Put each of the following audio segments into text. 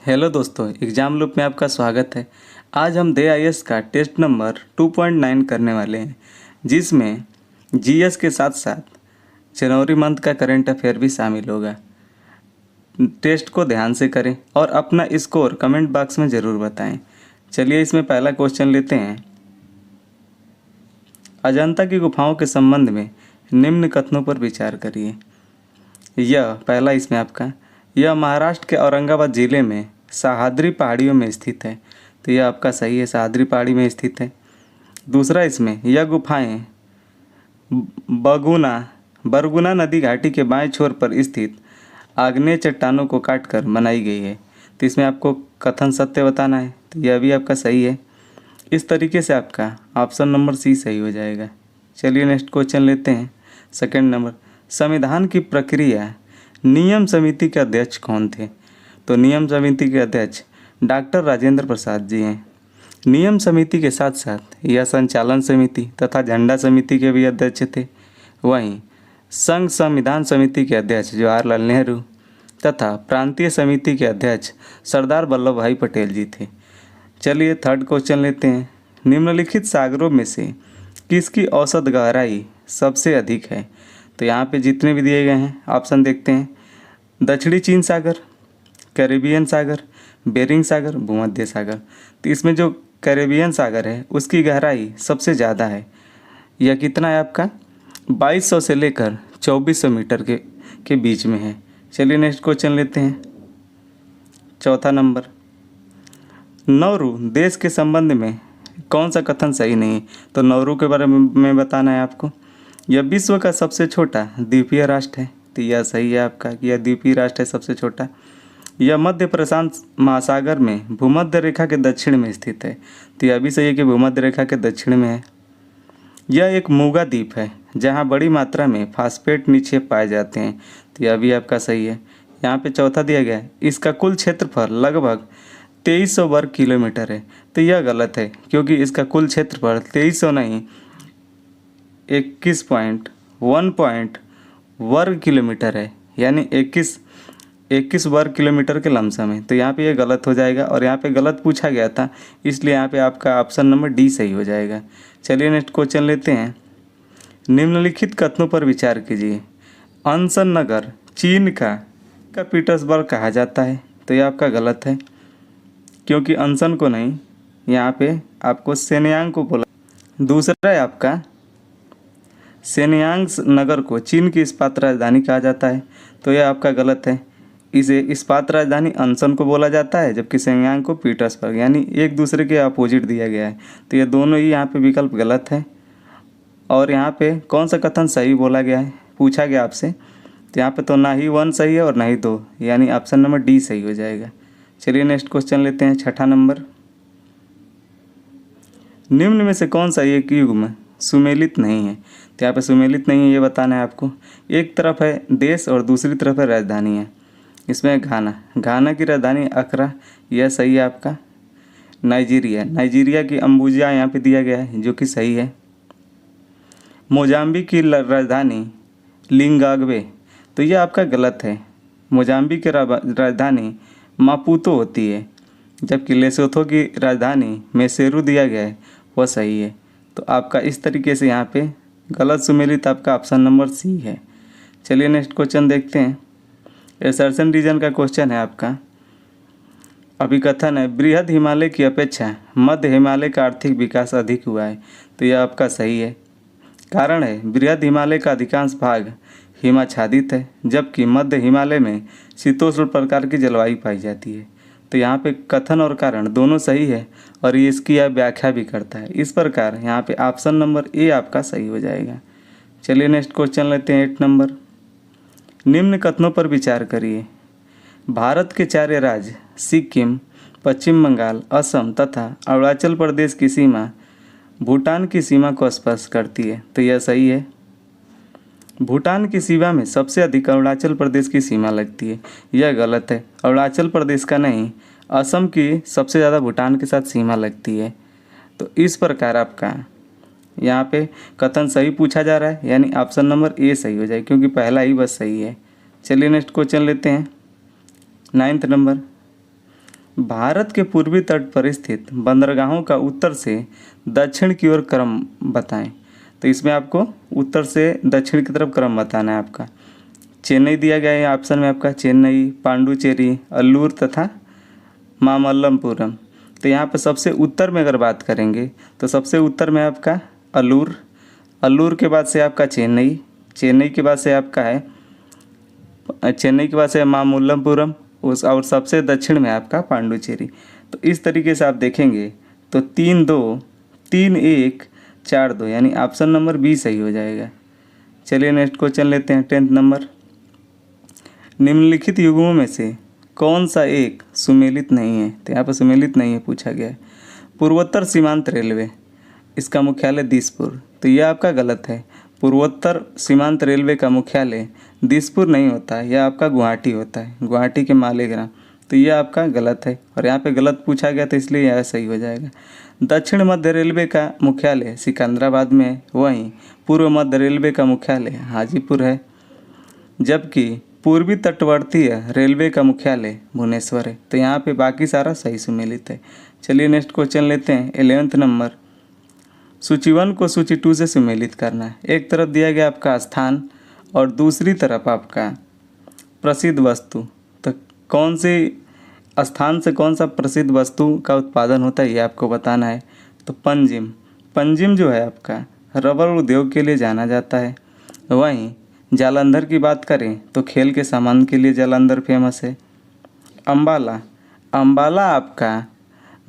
Hello दोस्तों, exam loop में आपका स्वागत है। आज हम DIS का टेस्ट नंबर 2.9 करने वाले हैं, जिसमें GS के साथ साथ जनवरी मंथ का करंट अफेयर भी शामिल होगा। टेस्ट को ध्यान से करें और अपना स्कोर कमेंट बॉक्स में ज़रूर बताएं। चलिए इसमें पहला क्वेश्चन लेते हैं। अजंता की गुफाओं के संबंध में निम्न कथनों पर विचार करिए। यह पहला इसमें आपका, यह महाराष्ट्र के औरंगाबाद ज़िले में सह्याद्री पहाड़ियों में स्थित है। तो यह आपका सही है, सह्याद्री पहाड़ी में स्थित है। दूसरा इसमें, यह गुफाएं बरगुना नदी घाटी के बाएं छोर पर स्थित आग्नेय चट्टानों को काटकर बनाई गई है। तो इसमें आपको कथन सत्य बताना है, तो यह भी आपका सही है। इस तरीके से आपका ऑप्शन नंबर सी सही हो जाएगा। चलिए नेक्स्ट क्वेश्चन लेते हैं। सेकंड नंबर, संविधान की प्रक्रिया नियम समिति के अध्यक्ष कौन थे? तो नियम समिति के अध्यक्ष डॉक्टर राजेंद्र प्रसाद जी हैं। नियम समिति के साथ साथ यह संचालन समिति तथा झंडा समिति के भी अध्यक्ष थे। वहीं संघ संविधान समिति के अध्यक्ष जवाहरलाल नेहरू तथा प्रांतीय समिति के अध्यक्ष सरदार वल्लभ भाई पटेल जी थे। चलिए थर्ड क्वेश्चन लेते हैं। निम्नलिखित सागरों में से किसकी औसत गहराई सबसे अधिक है? तो यहाँ पे जितने भी दिए गए हैं ऑप्शन देखते हैं। दक्षिणी चीन सागर, कैरेबियन सागर, बेरिंग सागर, भूमध्य सागर। तो इसमें जो कैरेबियन सागर है उसकी गहराई सबसे ज़्यादा है। यह कितना है आपका? 2200 से लेकर 2400 मीटर के बीच में है। चलिए नेक्स्ट क्वेश्चन लेते हैं। चौथा नंबर, नौरू देश के संबंध में कौन सा कथन सही नहीं है? तो नौरू के बारे में बताना है आपको। यह विश्व का सबसे छोटा द्वीपीय राष्ट्र है। तो यह सही है आपका कि यह द्वीपीय राष्ट्र है सबसे छोटा। यह मध्य प्रशांत महासागर में भूमध्य रेखा के दक्षिण में स्थित है। तो यह भी सही है कि भूमध्य रेखा के दक्षिण में है। यह एक मूंगा द्वीप है जहाँ बड़ी मात्रा में फास्फेट निक्षेप पाए जाते हैं। तो यह भी आपका सही है। यहाँ पे चौथा दिया गया है, इसका कुल क्षेत्रफल लगभग 2300 वर्ग किलोमीटर है। तो यह गलत है, क्योंकि इसका कुल क्षेत्रफल 2300 नहीं 21.1 वर्ग किलोमीटर है, यानी 21 वर्ग किलोमीटर के लमसम है। तो यहाँ पे ये गलत हो जाएगा और यहाँ पे गलत पूछा गया था, इसलिए यहाँ पे आपका ऑप्शन नंबर डी सही हो जाएगा। चलिए नेक्स्ट क्वेश्चन लेते हैं। निम्नलिखित कथनों पर विचार कीजिए। अनसन नगर चीन का पीटर्सबर्ग कहा जाता है। तो यह आपका गलत है, क्योंकि अनसन को नहीं, यहाँ पे आपको शेनयांग को बोला। दूसरा है आपका, शेनयांग नगर को चीन की इस्पात राजधानी कहा जाता है। तो यह आपका गलत है। इसे इस्पात राजधानी अनसन को बोला जाता है, जबकि शेनयांग को पीटर्सबर्ग, यानी एक दूसरे के अपोजिट दिया गया है। तो ये दोनों ही यहाँ पे विकल्प गलत है। और यहाँ पे कौन सा कथन सही बोला गया है पूछा गया आपसे, तो यहाँ पे तो ना ही 1 सही है और ना ही 2, यानी ऑप्शन नंबर डी सही हो जाएगा। चलिए नेक्स्ट क्वेश्चन लेते हैं। छठा नंबर, निम्न में से कौन सा एक युग्म सुमेलित नहीं है? तो यहाँ पे सुमेलित नहीं है, ये बताना है आपको। एक तरफ है देश और दूसरी तरफ है राजधानी है। इसमें घाना की राजधानी अक्रा, यह सही है आपका। नाइजीरिया की अम्बुजा यहाँ पे दिया गया है, जो कि सही है। मोजाम्बिक की राजधानी लिंगाग्वे, तो यह आपका गलत है। मोजाम्बिक की राजधानी मापुतो होती है, जबकि लेसोथो की राजधानी मेसेरू दिया गया है, वह सही है। तो आपका इस तरीके से यहाँ पे गलत सुमेलित आपका ऑप्शन नंबर सी है। चलिए नेक्स्ट क्वेश्चन देखते हैं। एसर्शन रीजन का क्वेश्चन है आपका। अभिकथन है, बृहद हिमालय की अपेक्षा मध्य हिमालय का आर्थिक विकास अधिक हुआ है। तो यह आपका सही है। कारण है, बृहद हिमालय का अधिकांश भाग हिमाच्छादित है, जबकि मध्य हिमालय में शीतोष्ण प्रकार की जलवायु पाई जाती है। तो यहाँ पे कथन और कारण दोनों सही है और ये इसकी यह व्याख्या भी करता है। इस प्रकार यहाँ पे ऑप्शन नंबर ए आपका सही हो जाएगा। चलिए नेक्स्ट क्वेश्चन लेते हैं। 8 नंबर, निम्न कथनों पर विचार करिए। भारत के 4 राज्य सिक्किम, पश्चिम बंगाल, असम तथा अरुणाचल प्रदेश की सीमा भूटान की सीमा को स्पर्श करती है। तो यह सही है। भूटान की सीमा में सबसे अधिक अरुणाचल प्रदेश की सीमा लगती है, यह गलत है। अरुणाचल प्रदेश का नहीं, असम की सबसे ज़्यादा भूटान के साथ सीमा लगती है। तो इस प्रकार आपका यहाँ पे कथन सही पूछा जा रहा है, यानी ऑप्शन नंबर ए सही हो जाए, क्योंकि पहला ही बस सही है। चलिए नेक्स्ट क्वेश्चन लेते हैं। 9th नंबर, भारत के पूर्वी तट पर स्थित बंदरगाहों का उत्तर से दक्षिण की ओर क्रम बताएं। तो इसमें आपको उत्तर से दक्षिण की तरफ क्रम बताना है आपका। चेन्नई दिया गया है ऑप्शन में आपका, चेन्नई, पांडुचेरी, अल्लूर तथा मामल्लपुरम। तो यहाँ पर सबसे उत्तर में अगर बात करेंगे तो सबसे उत्तर में आपका अल्लूर, अल्लूर के बाद से आपका चेन्नई, चेन्नई के बाद से आपका है चेन्नई के बाद से मामल्लपुरम, उस और सबसे दक्षिण में आपका पांडुचेरी। तो इस तरीके से आप देखेंगे तो 3-2, 3-1, 4-2 यानी ऑप्शन नंबर बी सही हो जाएगा। चलिए नेक्स्ट क्वेश्चन लेते हैं 10th नंबर। निम्नलिखित युग्मों में से कौन सा एक सुमेलित नहीं है? तो यहाँ पर सुमेलित नहीं है पूछा गया है। पूर्वोत्तर सीमांत रेलवे, इसका मुख्यालय दिसपुर। तो यह आपका गलत है। पूर्वोत्तर सीमांत रेलवे का मुख्यालय दिसपुर नहीं होता है, यह आपका गुवाहाटी होता है, गुवाहाटी के मालेगांव। तो यह आपका गलत है और यहाँ पे गलत पूछा गया तो इसलिए यह सही हो जाएगा। दक्षिण मध्य रेलवे का मुख्यालय सिकंदराबाद में है, वहीं पूर्व मध्य रेलवे का मुख्यालय हाजीपुर है, जबकि पूर्वी तटवर्तीय रेलवे का मुख्यालय भुवनेश्वर है। तो यहाँ पे बाकी सारा सही सुमेलित है। चलिए नेक्स्ट क्वेश्चन लेते हैं 11th नंबर। सूची 1 को सूची 2 से सुमेलित करना है। एक तरफ दिया गया आपका स्थान और दूसरी तरफ आपका प्रसिद्ध वस्तु। तो कौन सी स्थान से कौन सा प्रसिद्ध वस्तु का उत्पादन होता है ये आपको बताना है। तो पंजिम, पंजिम जो है आपका रबर उद्योग के लिए जाना जाता है। वहीं जालंधर की बात करें तो खेल के सामान के लिए जालंधर फेमस है। अम्बाला, अम्बाला आपका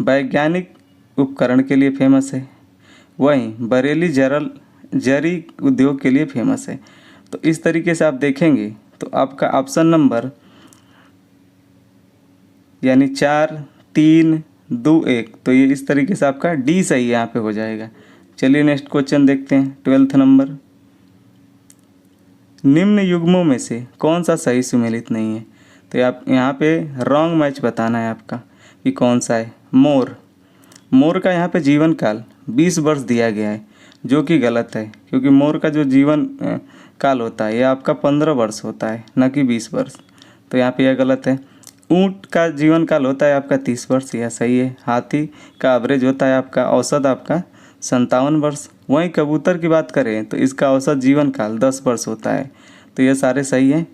वैज्ञानिक उपकरण के लिए फेमस है। वहीं बरेली जरी उद्योग के लिए फेमस है। तो इस तरीके से आप देखेंगे तो आपका ऑप्शन नंबर यानी 4, 3, 2, 1, तो ये इस तरीके से आपका डी सही यहाँ पे हो जाएगा। चलिए नेक्स्ट क्वेश्चन देखते हैं 12th नंबर। निम्न युग्मों में से कौन सा सही सुमेलित नहीं है? तो आप यहाँ पे रॉन्ग मैच बताना है आपका कि कौन सा है। मोर, मोर का यहाँ पे जीवन काल 20 वर्ष दिया गया है, जो कि गलत है, क्योंकि मोर का जो जीवन काल होता है यह आपका 15 वर्ष होता है, न कि 20 वर्ष। तो यहाँ पे यह गलत है। ऊँट का जीवन काल होता है आपका 30 वर्ष, यह सही है। हाथी का एवरेज होता है आपका औसत आपका 57 वर्ष। वहीं कबूतर की बात करें तो इसका औसत जीवन काल 10 वर्ष होता है। तो ये सारे सही हैं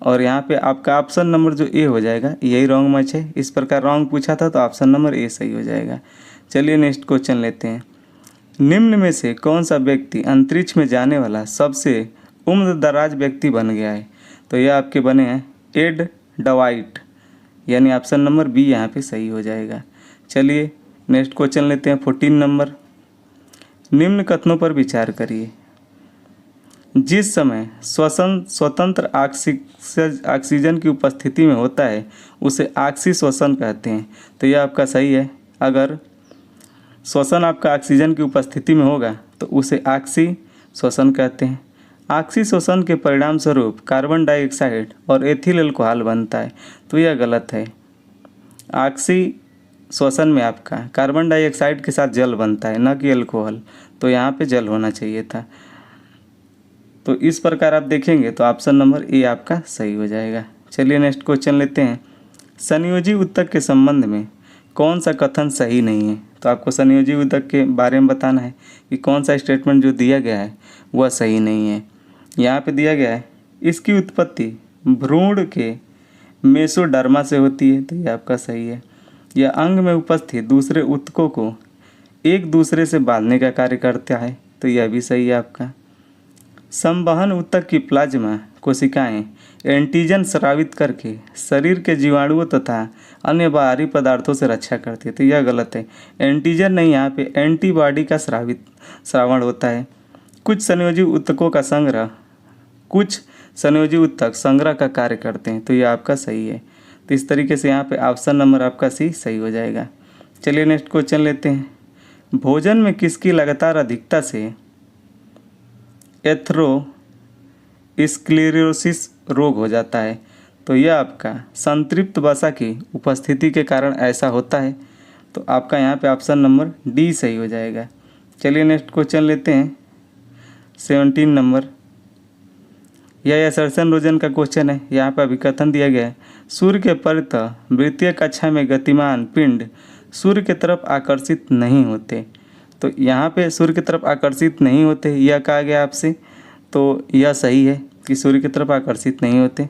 और यहाँ पे आपका ऑप्शन नंबर जो ए हो जाएगा यही रॉन्ग मैच है। इस प्रकार रॉन्ग पूछा था तो ऑप्शन नंबर ए सही हो जाएगा। चलिए नेक्स्ट क्वेश्चन लेते हैं। निम्न में से कौन सा व्यक्ति अंतरिक्ष में जाने वाला सबसे उम्र दराज व्यक्ति बन गया है? तो यह आपके बने हैं एड डवाइट, यानी ऑप्शन नंबर बी यहाँ पे सही हो जाएगा। चलिए नेक्स्ट क्वेश्चन लेते हैं 14 नंबर। निम्न कथनों पर विचार करिए। जिस समय श्वसन स्वतंत्र ऑक्सीजन की उपस्थिति में होता है उसे ऑक्सी श्वसन कहते हैं। तो यह आपका सही है। अगर श्वसन आपका ऑक्सीजन की उपस्थिति में होगा तो उसे ऑक्सी श्वसन कहते हैं। ऑक्सी श्वसन के परिणाम स्वरूप कार्बन डाइऑक्साइड और एथिल अल्कोहल बनता है। तो यह गलत है। ऑक्सी श्वसन में आपका कार्बन डाइऑक्साइड के साथ जल बनता है, न कि अल्कोहल। तो यहाँ पे जल होना चाहिए था। तो इस प्रकार आप देखेंगे तो ऑप्शन नंबर ए आपका सही हो जाएगा। चलिए नेक्स्ट क्वेश्चन लेते हैं। संयोजी ऊतक के संबंध में कौन सा कथन सही नहीं है? तो आपको संयोजी ऊतक के बारे में बताना है कि कौन सा स्टेटमेंट जो दिया गया है वह सही नहीं है। यहाँ पे दिया गया है इसकी उत्पत्ति भ्रूण के मेसोडर्मा से होती है। तो ये आपका सही है। यह अंग में उपस्थित दूसरे ऊतकों को एक दूसरे से बांधने का कार्य करता है। तो यह भी सही है आपका। संवहन ऊतक की प्लाज्मा कोशिकाएं एंटीजन स्रावित करके शरीर के जीवाणुओं तथा अन्य बाहरी पदार्थों से रक्षा करती है। तो यह गलत है। एंटीजन नहीं, यहाँ पे एंटीबॉडी का श्रावण होता है। कुछ संयोजी ऊतक संग्रह का कार्य करते हैं। तो यह आपका सही है। तो इस तरीके से यहाँ पे ऑप्शन नंबर आपका सी सही हो जाएगा। चलिए नेक्स्ट क्वेश्चन लेते हैं। भोजन में किसकी लगातार अधिकता से एथेरोस्क्लेरोसिस रोग हो जाता है? तो यह आपका संतृप्त वसा की उपस्थिति के कारण ऐसा होता है। तो आपका यहाँ पे ऑप्शन नंबर डी सही हो जाएगा। चलिए नेक्स्ट क्वेश्चन लेते हैं 17 नंबर। यह असर्शन रोजन का क्वेश्चन है। यहाँ पर अभिकथन दिया गया है, सूर्य के परितः वृत्तीय कक्षा में गतिमान पिंड सूर्य की तरफ आकर्षित नहीं होते। तो यहाँ पे सूर्य की तरफ आकर्षित नहीं होते यह कहा गया आपसे, तो यह सही है कि सूर्य की तरफ आकर्षित नहीं होते।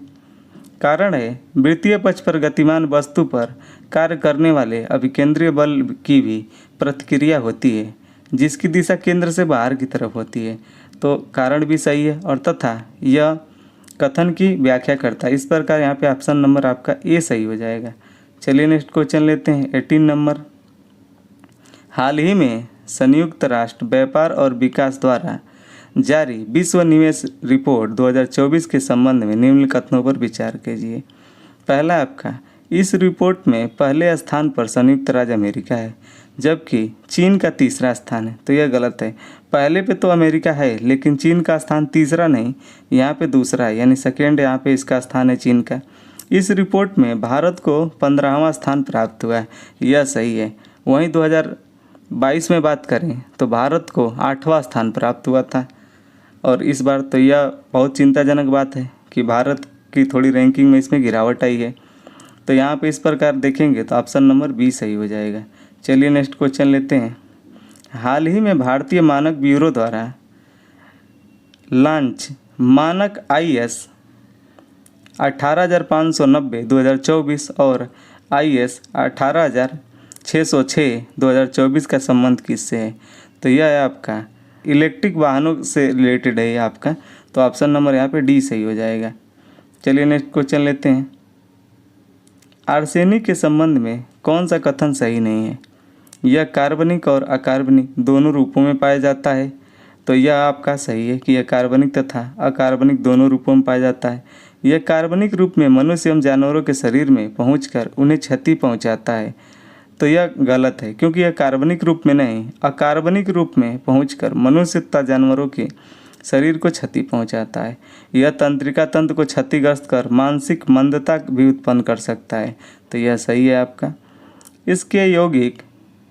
कारण है, वृत्तीय पक्ष पर गतिमान वस्तु पर कार्य करने वाले अभिकेंद्रीय बल की भी प्रतिक्रिया होती है जिसकी दिशा केंद्र से बाहर की तरफ होती है। तो कारण भी सही है और तथा यह कथन की व्याख्या करता है। इस प्रकार यहाँ पे ऑप्शन नंबर आपका ए सही हो जाएगा। चलिए नेक्स्ट क्वेश्चन लेते हैं 18 नंबर। हाल ही में संयुक्त राष्ट्र व्यापार और विकास द्वारा जारी विश्व निवेश रिपोर्ट 2024 के संबंध में निम्न कथनों पर विचार कीजिए। पहला आपका, इस रिपोर्ट में पहले स्थान पर संयुक्त राज्य अमेरिका है जबकि चीन का तीसरा स्थान है। तो यह गलत है। पहले पे तो अमेरिका है लेकिन चीन का स्थान तीसरा नहीं, यहाँ पे दूसरा है, यानी सेकेंड यहाँ पे इसका स्थान है चीन का। इस रिपोर्ट में भारत को 15वां स्थान प्राप्त हुआ है, यह सही है। वहीं 2022 में बात करें तो भारत को 8वां स्थान प्राप्त हुआ था और इस बार तो यह बहुत चिंताजनक बात है कि भारत की थोड़ी रैंकिंग में इसमें गिरावट आई है। तो यहाँ पे इस प्रकार देखेंगे तो ऑप्शन नंबर बी सही हो जाएगा। चलिए नेक्स्ट क्वेश्चन लेते हैं। हाल ही में भारतीय मानक ब्यूरो द्वारा लॉन्च मानक IS 18590 2024 और IS 18606 2024 का संबंध किससे है? तो यह है आपका इलेक्ट्रिक वाहनों से रिलेटेड है ये आपका, तो ऑप्शन नंबर यहाँ पे डी सही हो जाएगा। चलिए नेक्स्ट क्वेश्चन लेते हैं। आर्सेनिक के संबंध में कौन सा कथन सही नहीं है? यह कार्बनिक और अकार्बनिक दोनों रूपों में पाया जाता है। तो यह आपका सही है कि यह कार्बनिक तथा अकार्बनिक दोनों रूपों में पाया जाता है। यह कार्बनिक रूप में मनुष्य एवं जानवरों के शरीर में पहुंचकर उन्हें क्षति पहुंचाता है। तो यह गलत है क्योंकि यह कार्बनिक रूप में नहीं, अकार्बनिक रूप में पहुंचकर मनुष्य तथा जानवरों के शरीर को क्षति पहुंचाता है। यह तंत्रिका तंत्र को क्षतिग्रस्त कर मानसिक मंदता भी उत्पन्न कर सकता है। तो यह सही है आपका। इसके यौगिक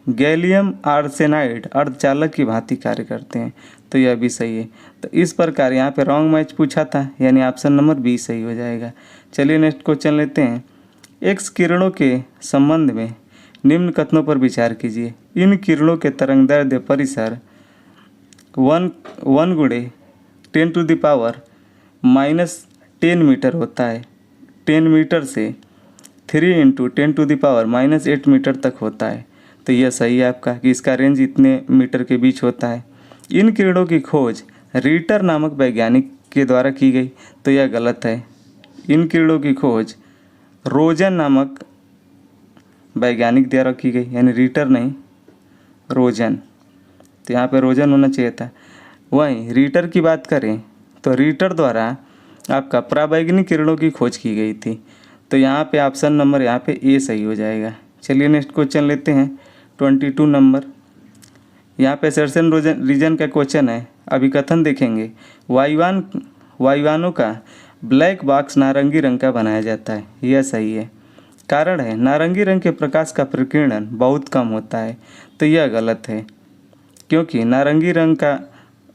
गैलियम आर्सेनाइड अर्धचालक की भांति कार्य करते हैं। तो यह भी सही है। तो इस प्रकार यहाँ पे रॉन्ग मैच पूछा था, यानी ऑप्शन नंबर बी सही हो जाएगा। चलिए नेक्स्ट क्वेश्चन लेते हैं। एक्स किरणों के संबंध में निम्न कथनों पर विचार कीजिए। इन किरणों के तरंगदैर्ध्य परिसर 1 × 10⁻⁻10 मीटर होता है। 10 मीटर से 3 × 10⁻⁻8 मीटर तक होता है। तो यह सही है आपका कि इसका रेंज इतने मीटर के बीच होता है। इन किरणों की खोज रीटर नामक वैज्ञानिक के द्वारा की गई। तो यह गलत है। इन किरणों की खोज रोजन नामक वैज्ञानिक द्वारा की गई, यानी रीटर नहीं, रोजन। तो यहाँ पे रोजन होना चाहिए था। वहीं रीटर की बात करें तो रीटर द्वारा आपका परावैज्ञानिक किरणों की खोज की गई थी। तो यहाँ पे ऑप्शन नंबर यहाँ पे ए सही हो जाएगा। चलिए नेक्स्ट क्वेश्चन लेते हैं 22 नंबर। यहाँ पे सर्सन रीजन का क्वेश्चन है। अभिकथन देखेंगे। वायुयानों का ब्लैक बॉक्स नारंगी रंग का बनाया जाता है, यह सही है। कारण है, नारंगी रंग के प्रकाश का प्रकीर्णन बहुत कम होता है। तो यह गलत है क्योंकि नारंगी रंग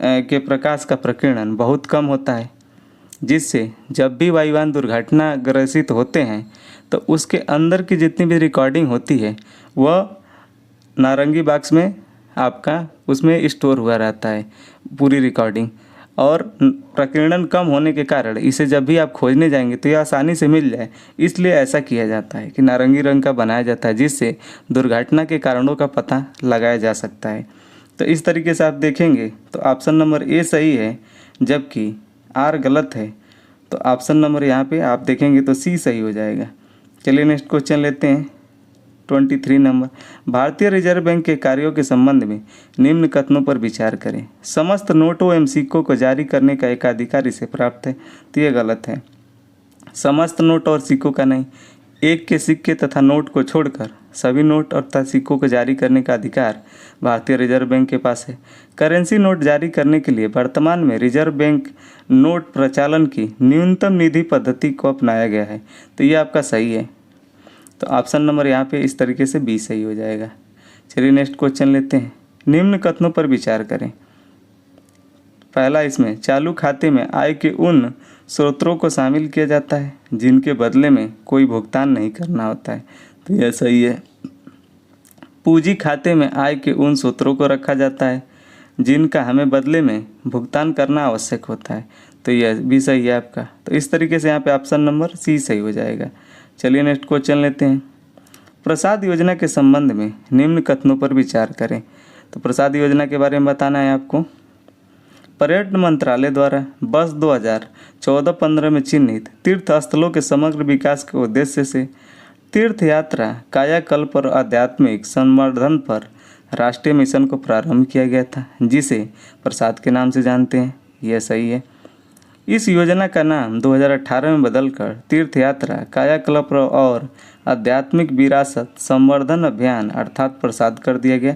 के प्रकाश का प्रकीर्णन बहुत कम होता है, जिससे जब भी वायुयान दुर्घटनाग्रसित होते हैं तो उसके अंदर की जितनी भी रिकॉर्डिंग होती है वह नारंगी बॉक्स में आपका उसमें स्टोर हुआ रहता है पूरी रिकॉर्डिंग। और प्रकीर्णन कम होने के कारण इसे जब भी आप खोजने जाएंगे तो यह आसानी से मिल जाए, इसलिए ऐसा किया जाता है कि नारंगी रंग का बनाया जाता है, जिससे दुर्घटना के कारणों का पता लगाया जा सकता है। तो इस तरीके से आप देखेंगे तो ऑप्शन नंबर ए सही है जबकि आर गलत है। तो ऑप्शन नंबर यहाँ पे आप देखेंगे तो सी सही हो जाएगा। चलिए नेक्स्ट क्वेश्चन लेते हैं 23 नंबर। भारतीय रिजर्व बैंक के कार्यों के संबंध में निम्न कथनों पर विचार करें। समस्त नोटों एवं सिक्कों को जारी करने का एकाधिकार इसे प्राप्त है। तो ये गलत है। समस्त नोट और सिक्कों का नहीं, एक के सिक्के तथा नोट को छोड़कर सभी नोट तथा सिक्कों को जारी करने का अधिकार भारतीय रिजर्व बैंक के पास है। करेंसी नोट जारी करने के लिए वर्तमान में रिजर्व बैंक नोट प्रचालन की न्यूनतम निधि पद्धति को अपनाया गया है। तो ये आपका सही है। तो ऑप्शन नंबर यहाँ पे इस तरीके से बी सही हो जाएगा। चलिए नेक्स्ट क्वेश्चन लेते हैं। निम्न कथनों पर विचार करें। पहला इसमें चालू खाते में आय के उन स्रोतों को शामिल किया जाता है जिनके बदले में कोई भुगतान नहीं करना होता है, तो यह सही है। पूंजी खाते में आय के उन स्रोतों को रखा जाता है जिनका हमें बदले में भुगतान करना आवश्यक होता है, तो यह भी सही है आपका। तो इस तरीके से यहाँ पे ऑप्शन नंबर सी सही हो जाएगा। चलिए नेक्स्ट क्वेश्चन लेते हैं। प्रसाद योजना के संबंध में निम्न कथनों पर विचार करें। तो प्रसाद योजना के बारे में बताना है आपको। पर्यटन मंत्रालय द्वारा वर्ष 2014-15 में चिन्हित तीर्थ स्थलों के समग्र विकास के उद्देश्य से तीर्थ यात्रा, कायाकल्प और आध्यात्मिक संवर्धन पर राष्ट्रीय मिशन को प्रारंभ किया गया था, जिसे प्रसाद के नाम से जानते हैं। यह सही है। इस योजना का नाम 2018 में बदलकर तीर्थ यात्रा, कायाकल्प और आध्यात्मिक विरासत संवर्धन अभियान अर्थात प्रसाद कर दिया गया।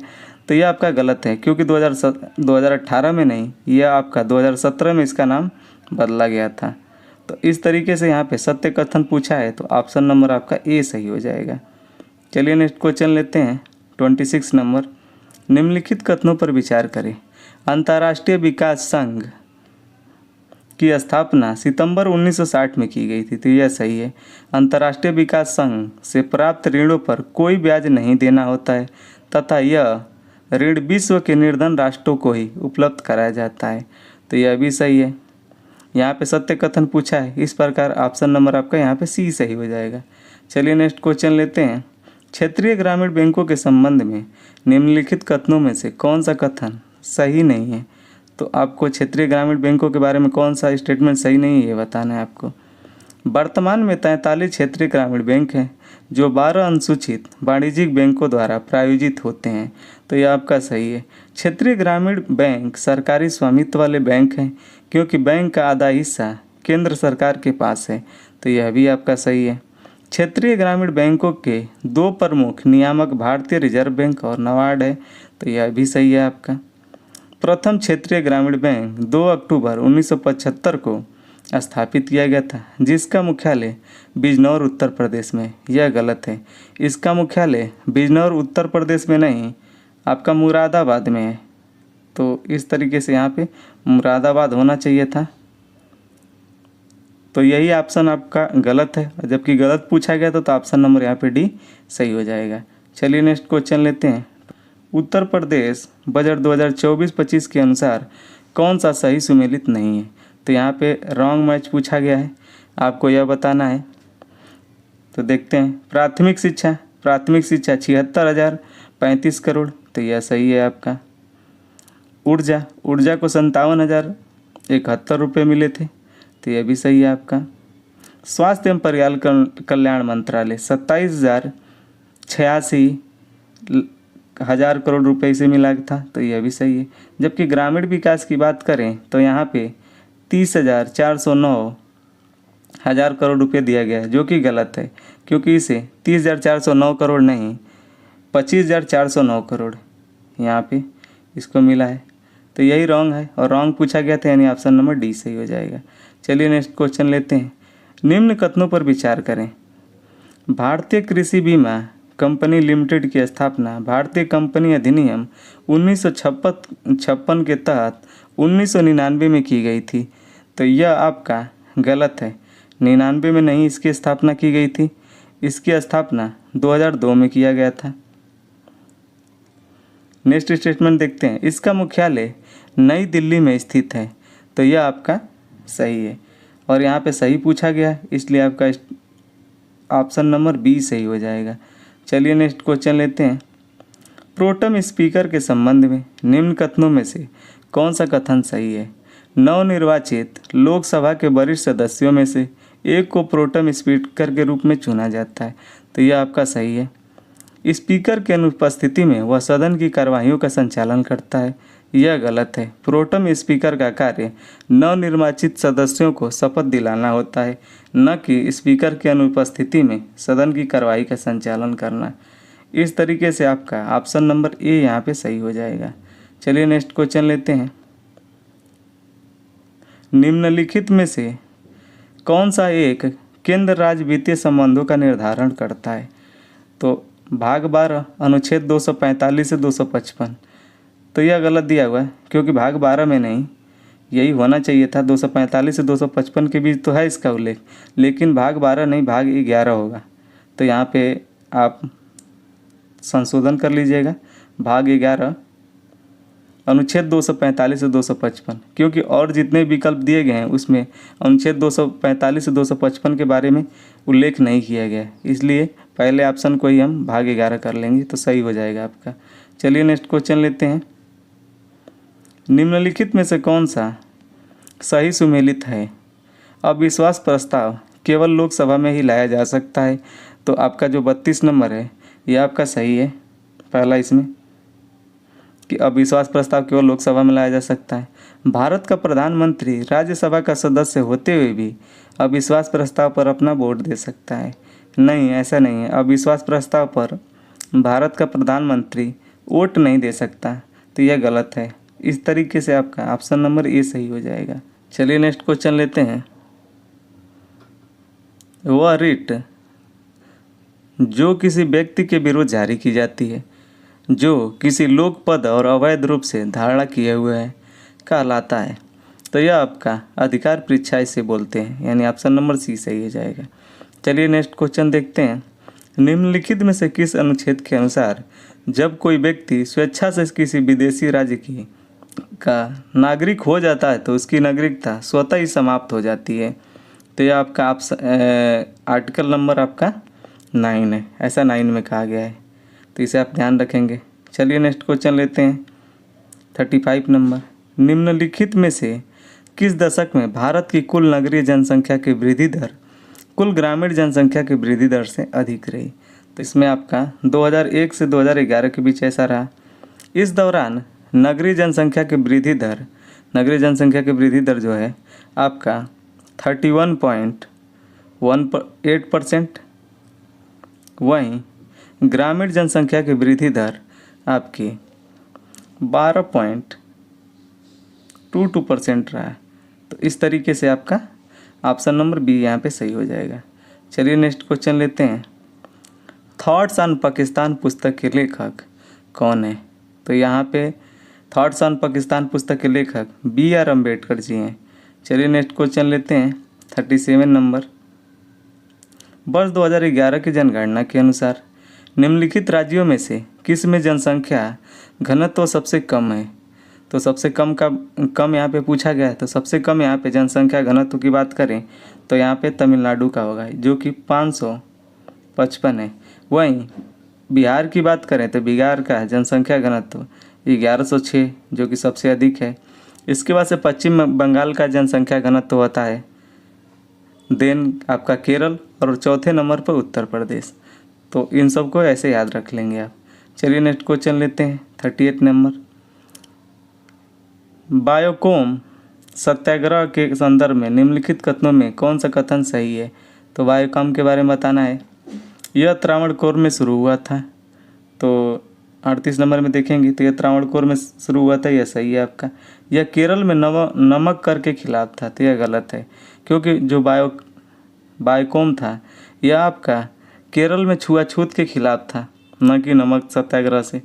तो यह आपका गलत है, क्योंकि 2018 में नहीं, यह आपका 2017 में इसका नाम बदला गया था। तो इस तरीके से यहाँ पे सत्य कथन पूछा है, तो ऑप्शन नंबर आपका ए सही हो जाएगा। चलिए नेक्स्ट क्वेश्चन लेते हैं। 26 नंबर, निम्नलिखित कथनों पर विचार करें। अंतर्राष्ट्रीय विकास संघ की स्थापना सितंबर 1960 में की गई थी, तो यह सही है। अंतर्राष्ट्रीय विकास संघ से प्राप्त ऋणों पर कोई ब्याज नहीं देना होता है तथा यह ऋण विश्व के निर्धन राष्ट्रों को ही उपलब्ध कराया जाता है, तो यह भी सही है। यहाँ पे सत्य कथन पूछा है, इस प्रकार ऑप्शन नंबर आपका यहाँ पे सी सही हो जाएगा। चलिए नेक्स्ट क्वेश्चन लेते हैं। क्षेत्रीय ग्रामीण बैंकों के संबंध में निम्नलिखित कथनों में से कौन सा कथन सही नहीं है। तो आपको क्षेत्रीय ग्रामीण बैंकों के बारे में कौन सा स्टेटमेंट सही नहीं है बताना है आपको। वर्तमान में 43 क्षेत्रीय ग्रामीण बैंक हैं जो 12 अनुसूचित वाणिज्यिक बैंकों द्वारा प्रायोजित होते हैं, तो यह आपका सही है। क्षेत्रीय ग्रामीण बैंक सरकारी स्वामित्व वाले बैंक हैं, क्योंकि बैंक का आधा हिस्सा केंद्र सरकार के पास है, तो यह भी आपका सही है। क्षेत्रीय ग्रामीण बैंकों के 2 प्रमुख नियामक भारतीय रिजर्व बैंक और नाबार्ड है, तो यह भी सही है आपका। प्रथम क्षेत्रीय ग्रामीण बैंक 2 अक्टूबर 1975 को स्थापित किया गया था, जिसका मुख्यालय बिजनौर उत्तर प्रदेश में। यह गलत है, इसका मुख्यालय बिजनौर उत्तर प्रदेश में नहीं, आपका मुरादाबाद में है। तो इस तरीके से यहाँ पे मुरादाबाद होना चाहिए था, तो यही ऑप्शन आपका गलत है, जबकि गलत पूछा गया था, तो ऑप्शन नंबर यहाँ पे डी सही हो जाएगा। चलिए नेक्स्ट क्वेश्चन लेते हैं। उत्तर प्रदेश बजट 2024-25 के अनुसार कौन सा सही सुमेलित नहीं है। तो यहाँ पे रॉन्ग मैच पूछा गया है, आपको यह बताना है। तो देखते हैं। प्राथमिक शिक्षा 76,035 करोड़, तो यह सही है आपका। ऊर्जा को 57,071 रुपये मिले थे, तो यह भी सही है आपका। स्वास्थ्य एवं परिवार कल्याण मंत्रालय 27,086 करोड़ रुपए से मिला था, तो यह भी सही है। जबकि ग्रामीण विकास की बात करें तो यहाँ पे 30,409 करोड़ रुपए दिया गया है, जो कि गलत है, क्योंकि इसे 30,409 करोड़ नहीं 25,409 करोड़ यहाँ पे इसको मिला है, तो यही रॉन्ग है और रॉन्ग पूछा गया था, यानी ऑप्शन नंबर डी सही हो जाएगा। चलिए नेक्स्ट क्वेश्चन लेते हैं। निम्न कथनों पर विचार करें। भारतीय कृषि बीमा कंपनी लिमिटेड की स्थापना भारतीय कंपनी अधिनियम 1956 के तहत 1999 में की गई थी, तो यह आपका गलत है। 99 में नहीं इसकी स्थापना की गई थी, इसकी स्थापना 2002 में किया गया था। नेक्स्ट स्टेटमेंट देखते हैं। इसका मुख्यालय नई दिल्ली में स्थित है, तो यह आपका सही है और यहाँ पे सही पूछा गया, इसलिए आपका ऑप्शन नंबर बी सही हो जाएगा। चलिए नेक्स्ट क्वेश्चन लेते हैं। प्रोटम स्पीकर के संबंध में निम्न कथनों में से कौन सा कथन सही है। नवनिर्वाचित लोकसभा के वरिष्ठ सदस्यों में से एक को प्रोटम स्पीकर के रूप में चुना जाता है, तो यह आपका सही है। स्पीकर की अनुपस्थिति में वह सदन की कार्यवाहियों का संचालन करता है, यह गलत है। प्रोटम स्पीकर का कार्य नवनिर्वाचित सदस्यों को शपथ दिलाना होता है, न कि स्पीकर की अनुपस्थिति में सदन की कार्यवाही का संचालन करना। इस तरीके से आपका ऑप्शन नंबर ए यहाँ पे सही हो जाएगा। चलिए नेक्स्ट क्वेश्चन लेते हैं। निम्नलिखित में से कौन सा एक केंद्र राज्य वित्तीय संबंधों का निर्धारण करता है। तो भाग 12 अनुच्छेद 245 से 255, तो यह गलत दिया हुआ है, क्योंकि भाग 12 में नहीं, यही होना चाहिए था। 245 से 255 के बीच तो है इसका उल्लेख, लेकिन भाग 12 नहीं, भाग 11 होगा। तो यहाँ पे आप संशोधन कर लीजिएगा, भाग 11 अनुच्छेद 245 से 255, क्योंकि और जितने विकल्प दिए गए हैं उसमें अनुच्छेद 245 से 255 के बारे में उल्लेख नहीं किया गया है, इसलिए पहले ऑप्शन को ही हम भाग 11 कर लेंगे तो सही हो जाएगा आपका। चलिए नेक्स्ट क्वेश्चन लेते हैं। निम्नलिखित में से कौन सा सही सुमेलित है? अविश्वास प्रस्ताव केवल लोकसभा में ही लाया जा सकता है, तो आपका जो 32 नंबर है ये आपका सही है। पहला इसमें कि अविश्वास प्रस्ताव केवल लोकसभा में लाया जा सकता है। भारत का प्रधानमंत्री राज्यसभा का सदस्य होते हुए भी अविश्वास प्रस्ताव पर अपना वोट दे सकता है। नहीं, ऐसा नहीं है। अविश्वास प्रस्ताव पर भारत का प्रधानमंत्री वोट नहीं दे सकता, तो यह गलत है। इस तरीके से आपका ऑप्शन नंबर ए सही हो जाएगा। चलिए नेक्स्ट क्वेश्चन लेते हैं। वह रिट जो किसी व्यक्ति के विरुद्ध जारी की जाती है जो किसी लोक पद और अवैध रूप से धारणा किए हुए है कहलाता है, तो यह आपका अधिकार परीक्षा इसे बोलते हैं, यानी ऑप्शन नंबर सी सही हो जाएगा। चलिए नेक्स्ट क्वेश्चन देखते हैं। निम्नलिखित में से किस अनुच्छेद के अनुसार जब कोई व्यक्ति स्वेच्छा से किसी विदेशी राज्य की का नागरिक हो जाता है तो उसकी नागरिकता स्वतः ही समाप्त हो जाती है? तो यह आपका आर्टिकल नंबर आपका 9 है, ऐसा 9 में कहा गया है, तो इसे आप ध्यान रखेंगे। चलिए नेक्स्ट क्वेश्चन लेते हैं। 35 नंबर। निम्नलिखित में से किस दशक में भारत की कुल नगरीय जनसंख्या की वृद्धि दर कुल ग्रामीण जनसंख्या की वृद्धि दर से अधिक रही? तो इसमें आपका 2001 से 2011 के बीच ऐसा रहा। इस दौरान नगरीय जनसंख्या की वृद्धि दर जो है आपका 31.18%, वहीं ग्रामीण जनसंख्या की वृद्धि दर आपकी 12.22% रहा है। तो इस तरीके से आपका ऑप्शन नंबर बी यहाँ पे सही हो जाएगा। चलिए नेक्स्ट क्वेश्चन लेते हैं। थॉट्स ऑन पाकिस्तान पुस्तक के लेखक कौन है? तो यहाँ पे थॉट्स ऑन पाकिस्तान पुस्तक के लेखक BR अम्बेडकर जी हैं। चलिए नेक्स्ट क्वेश्चन लेते हैं। 37 नंबर। वर्ष 2011 की जनगणना के अनुसार निम्नलिखित राज्यों में से किस में जनसंख्या घनत्व सबसे कम है? तो सबसे कम यहाँ पे पूछा गया है, तो सबसे कम यहाँ पे जनसंख्या घनत्व की बात करें तो यहाँ पे तमिलनाडु का होगा जो कि 555 है। वहीं बिहार की बात करें तो बिहार का जनसंख्या घनत्व 1106 जो कि सबसे अधिक है। इसके बाद से पश्चिम बंगाल का जनसंख्या घनत्व होता है, देन आपका केरल, और चौथे नंबर पर उत्तर प्रदेश। तो इन सब को ऐसे याद रख लेंगे आप। चलिए नेक्स्ट क्वेश्चन लेते हैं। 38 नंबर। बायोकॉम सत्याग्रह के संदर्भ में निम्नलिखित कथनों में कौन सा कथन सही है? तो बायोकॉम के बारे में बताना है। यह त्रावणकोर में शुरू हुआ था, तो 38 नंबर में देखेंगे तो यह त्रावणकोर में शुरू हुआ था, यह सही है आपका। यह केरल में नमक कर के खिलाफ था, तो यह गलत है, क्योंकि जो बायोकॉम था यह आपका केरल में छुआछूत के खिलाफ था, न कि नमक सत्याग्रह से।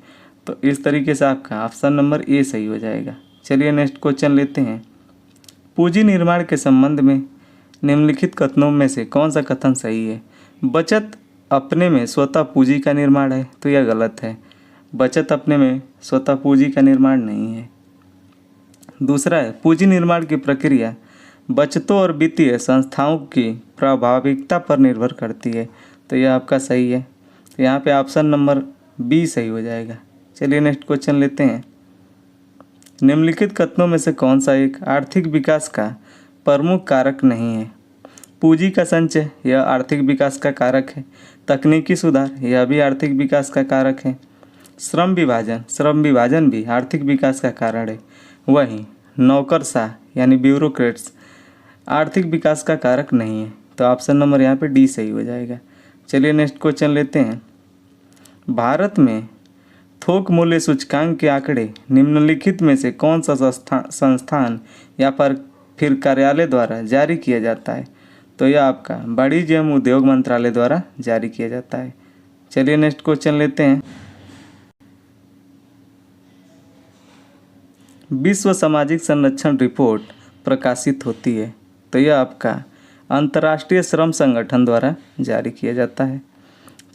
तो इस तरीके से आपका ऑप्शन नंबर ए सही हो जाएगा। चलिए नेक्स्ट क्वेश्चन लेते हैं। पूंजी निर्माण के संबंध में निम्नलिखित कथनों में से कौन सा कथन सही है? बचत अपने में स्वतः पूंजी का निर्माण है, तो यह गलत है। बचत अपने में स्वतः पूंजी का निर्माण नहीं है। दूसरा है, पूंजी निर्माण की प्रक्रिया बचतों और वित्तीय संस्थाओं की प्रभाविकता पर निर्भर करती है, तो यह आपका सही है। तो यहाँ पे ऑप्शन नंबर बी सही हो जाएगा। चलिए नेक्स्ट क्वेश्चन लेते हैं। निम्नलिखित कथनों में से कौन सा एक आर्थिक विकास का प्रमुख कारक नहीं है? पूंजी का संचय यह आर्थिक विकास का कारक है। तकनीकी सुधार यह भी आर्थिक विकास का कारक है। श्रम विभाजन भी आर्थिक विकास का कारण है। वहीं नौकरशाह यानी ब्यूरोक्रेट्स आर्थिक विकास का कारक नहीं है, तो ऑप्शन नंबर यहाँ पे डी सही हो जाएगा। चलिए नेक्स्ट क्वेश्चन लेते हैं। भारत में थोक मूल्य सूचकांक के आंकड़े निम्नलिखित में से कौन सा संस्थान या फिर कार्यालय द्वारा जारी किया जाता है? तो यह आपका वाणिज्य एवं उद्योग मंत्रालय द्वारा जारी किया जाता है। चलिए नेक्स्ट क्वेश्चन लेते हैं। विश्व सामाजिक संरक्षण रिपोर्ट प्रकाशित होती है? तो यह आपका अंतर्राष्ट्रीय श्रम संगठन द्वारा जारी किया जाता है।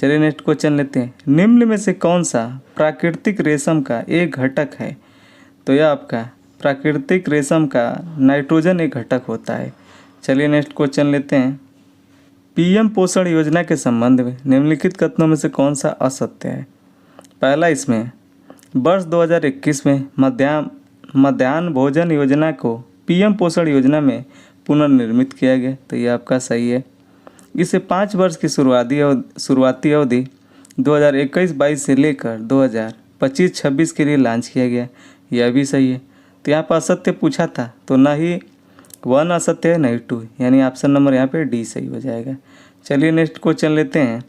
चलिए नेक्स्ट क्वेश्चन लेते हैं। निम्न में से कौन सा प्राकृतिक रेशम का एक घटक है? तो यह आपका प्राकृतिक रेशम का नाइट्रोजन एक घटक होता है। चलिए नेक्स्ट क्वेश्चन लेते हैं। पीएम पोषण योजना के संबंध में निम्नलिखित कथनों में से कौन सा असत्य है? पहला, इसमें वर्ष 2021 में मध्याह्न भोजन योजना को पीएम पोषण योजना में पुनर्निर्मित किया गया, तो यह आपका सही है। इसे 5 वर्ष की शुरुआती अवधि 2021-22 से लेकर 2025-26 के लिए लॉन्च किया गया, यह भी सही है। तो यहाँ पर असत्य पूछा था, तो ना ही 1 असत्य है, नहीं 2, यानी ऑप्शन नंबर यहाँ पे डी सही हो जाएगा। चलिए नेक्स्ट क्वेश्चन लेते हैं।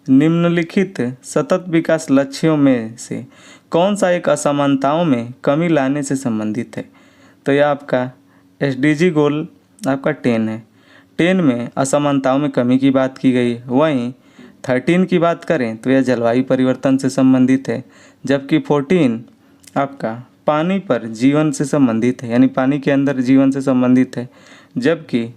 निम्नलिखित सतत विकास लक्ष्यों में से कौन सा एक असमानताओं में कमी लाने से संबंधित है? तो यह आपका SDG गोल आपका 10 है। 10 में असमानताओं में कमी की बात की गई। वहीं 13 की बात करें तो यह जलवायु परिवर्तन से संबंधित है, जबकि 14 आपका पानी पर जीवन से संबंधित है, यानी पानी के अंदर जीवन से संबंधित है, जबकि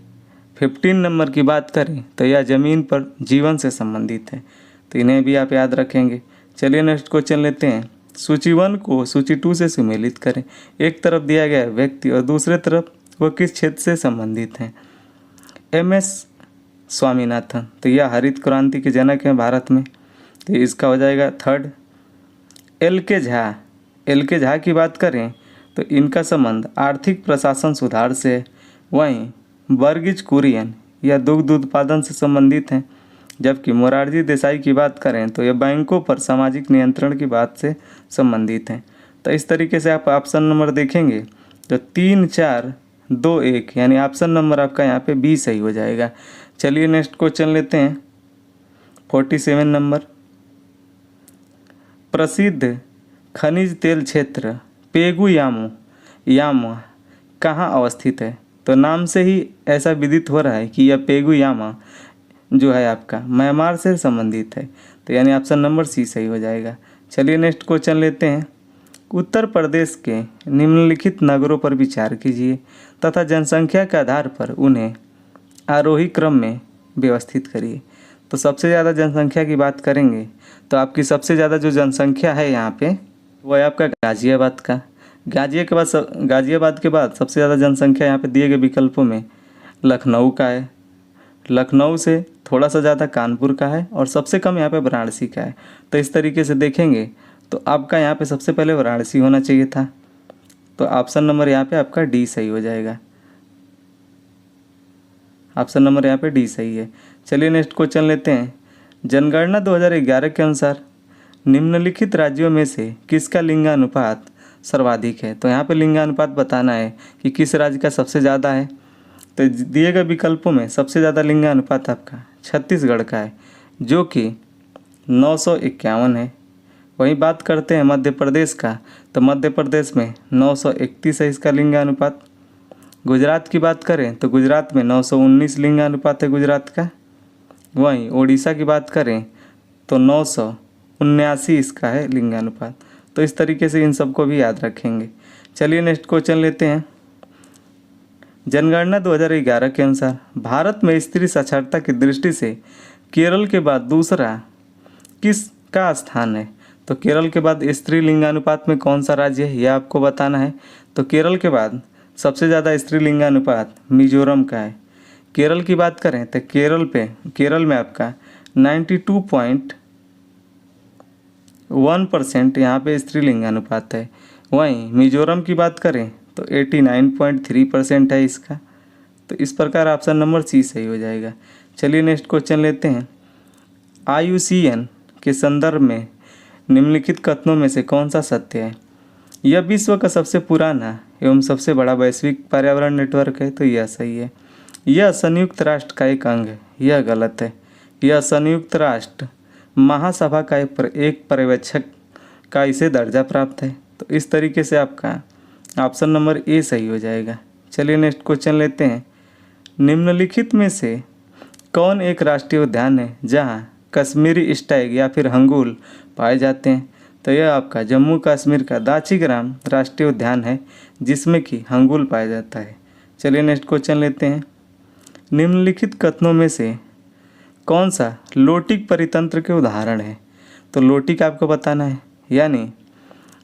15 नंबर की बात करें तो यह ज़मीन पर जीवन से संबंधित है। तो इन्हें भी आप याद रखेंगे। चलिए नेक्स्ट क्वेश्चन लेते हैं। सूची 1 को सूची 2 से सुमेलित करें। एक तरफ दिया गया व्यक्ति और दूसरे तरफ वो किस क्षेत्र से संबंधित हैं? MS स्वामीनाथन, तो यह हरित क्रांति के जनक हैं भारत में, तो इसका हो जाएगा 3rd। LK Jha, LK Jha की बात करें तो इनका संबंध आर्थिक प्रशासन सुधार से है। वहीं वर्गीज कुरियन यह दुग्ध उत्पादन से संबंधित हैं, जबकि मोरारजी देसाई की बात करें तो यह बैंकों पर सामाजिक नियंत्रण की बात से संबंधित हैं। तो इस तरीके से आप ऑप्शन नंबर देखेंगे तो 3, 4, 2, 1, यानी ऑप्शन नंबर आपका यहाँ पे बी सही हो जाएगा। चलिए नेक्स्ट क्वेश्चन लेते हैं। 47 नंबर। प्रसिद्ध खनिज तेल क्षेत्र पेगु यामा कहाँ अवस्थित है? तो नाम से ही ऐसा विदित हो रहा है कि यह पेगु यामा जो है आपका म्यांमार से संबंधित है, तो यानी ऑप्शन नंबर सी सही हो जाएगा। चलिए नेक्स्ट क्वेश्चन लेते हैं। उत्तर प्रदेश के निम्नलिखित नगरों पर विचार कीजिए तथा जनसंख्या के आधार पर उन्हें आरोही क्रम में व्यवस्थित करिए। तो सबसे ज़्यादा जनसंख्या की बात करेंगे तो आपकी सबसे ज़्यादा जो जनसंख्या है यहाँ पे वो है आपका गाज़ियाबाद का। गाज़ियाबाद के बाद सबसे ज़्यादा जनसंख्या यहाँ पे दिए गए विकल्पों में लखनऊ का है। लखनऊ से थोड़ा सा ज़्यादा कानपुर का है और सबसे कम यहाँ पे वाराणसी का है। तो इस तरीके से देखेंगे तो आपका यहाँ पे सबसे पहले वाराणसी होना चाहिए था, तो ऑप्शन नंबर यहाँ पे आपका डी सही हो जाएगा। ऑप्शन नंबर यहाँ पे डी सही है। चलिए नेक्स्ट क्वेश्चन लेते हैं। जनगणना 2011 के अनुसार निम्नलिखित राज्यों में से किसका लिंगानुपात सर्वाधिक है? तो यहाँ पे लिंगानुपात बताना है कि किस राज्य का सबसे ज़्यादा है। तो दिए गए विकल्पों में सबसे ज़्यादा लिंगानुपात आपका छत्तीसगढ़ का है, जो कि 951 है। वहीं बात करते हैं मध्य प्रदेश का, तो मध्य प्रदेश में 931 है इसका लिंगानुपात। गुजरात की बात करें तो गुजरात में 919 लिंगानुपात है गुजरात का। वहीं उड़ीसा की बात करें तो 979 इसका है लिंगानुपात। तो इस तरीके से इन सबको भी याद रखेंगे। चलिए नेक्स्ट क्वेश्चन लेते हैं। जनगणना 2011 के अनुसार भारत में स्त्री साक्षरता की दृष्टि से केरल के बाद दूसरा किसका स्थान है? तो केरल के बाद स्त्री लिंगानुपात में कौन सा राज्य है यह आपको बताना है। तो केरल के बाद सबसे ज़्यादा स्त्री लिंगानुपात मिजोरम का है। केरल की बात करें तो केरल में आपका 92.1% यहाँ पे स्त्री लिंगानुपात है। वहीं मिजोरम की बात करें तो 89.3% है इसका। तो इस प्रकार ऑप्शन नंबर सी सही हो जाएगा। चलिए नेक्स्ट क्वेश्चन लेते हैं। IUCN के संदर्भ में निम्नलिखित कथनों में से कौन सा सत्य है? यह विश्व का सबसे पुराना एवं सबसे बड़ा वैश्विक पर्यावरण नेटवर्क है, तो यह सही है। यह संयुक्त राष्ट्र का एक अंग है, यह गलत है। यह संयुक्त राष्ट्र महासभा का एक पर्यवेक्षक का इसे दर्जा प्राप्त है। तो इस तरीके से आपका ऑप्शन नंबर ए सही हो जाएगा। चलिए नेक्स्ट क्वेश्चन लेते हैं। निम्नलिखित में से कौन एक राष्ट्रीय उद्यान है जहां कश्मीरी स्टैग या फिर हंगूल पाए जाते हैं? तो यह आपका जम्मू कश्मीर का दाचिग्राम राष्ट्रीय उद्यान है, जिसमें कि हंगुल पाया जाता है। चलिए नेक्स्ट क्वेश्चन लेते हैं। निम्नलिखित कथनों में से कौन सा लोटिक परितंत्र के उदाहरण है? तो लोटिक आपको बताना है, यानी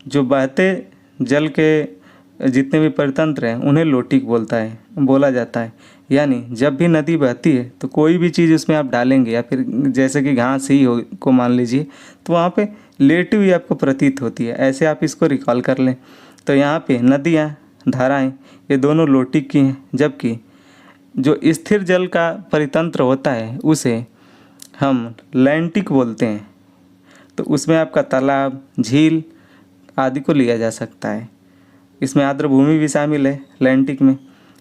जो बहते जल के जितने भी परितंत्र हैं उन्हें लोटिक बोला जाता है। यानी जब भी नदी बहती है तो कोई भी चीज़ उसमें आप डालेंगे, या फिर जैसे कि घास ही हो को मान लीजिए, तो वहाँ पे लेटी हुई आपको प्रतीत होती है। ऐसे आप इसको रिकॉल कर लें। तो यहाँ पे नदियाँ, धाराएँ, ये दोनों लोटिक की हैं, जबकि जो स्थिर जल का परितंत्र होता है उसे हम लैंटिक बोलते हैं। तो उसमें आपका तालाब, झील आदि को लिया जा सकता है। इसमें आर्द्रभूमि भी शामिल है लैंटिक में।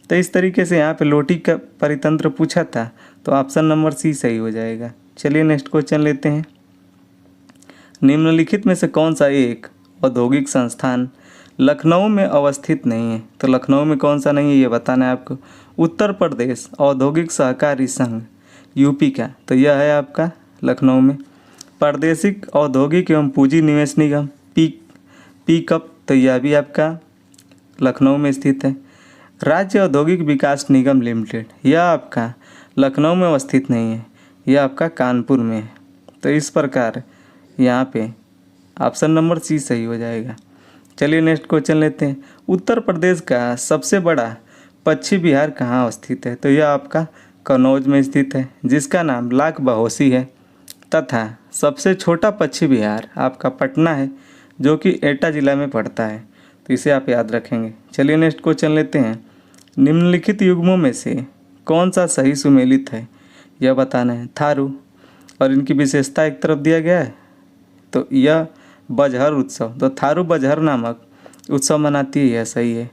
तो इस तरीके से यहाँ पे लोटिक का परितंत्र पूछा था, तो ऑप्शन नंबर सी सही हो जाएगा। चलिए नेक्स्ट क्वेश्चन लेते हैं। निम्नलिखित में से कौन सा एक औद्योगिक संस्थान लखनऊ में अवस्थित नहीं है? तो लखनऊ में कौन सा नहीं है ये बताना है आपको। उत्तर प्रदेश औद्योगिक सहकारी संघ यूपी का, तो यह है आपका लखनऊ में। प्रादेशिक औद्योगिक एवं पूंजी निवेश निगम पीकअप, तो यह भी आपका लखनऊ में स्थित है। राज्य औद्योगिक विकास निगम लिमिटेड, यह आपका लखनऊ में अवस्थित नहीं है, यह आपका कानपुर में है। तो इस प्रकार यहाँ पे ऑप्शन नंबर सी सही हो जाएगा। चलिए नेक्स्ट क्वेश्चन लेते हैं। उत्तर प्रदेश का सबसे बड़ा पश्चिमी बिहार कहाँ अवस्थित है? तो यह आपका कन्नौज में स्थित है, जिसका नाम लाख बहोसी है। तथा सबसे छोटा पश्चिमी बिहार आपका पटना है, जो कि एटा जिला में पड़ता है। तो इसे आप याद रखेंगे। चलिए नेक्स्ट क्वेश्चन लेते हैं। निम्नलिखित युग्मों में से कौन सा सही सुमेलित है, यह बताना है। थारू, और इनकी विशेषता एक तरफ दिया गया है, तो यह बजहर उत्सव, तो थारू बजहर नामक उत्सव मनाती है, यह सही है।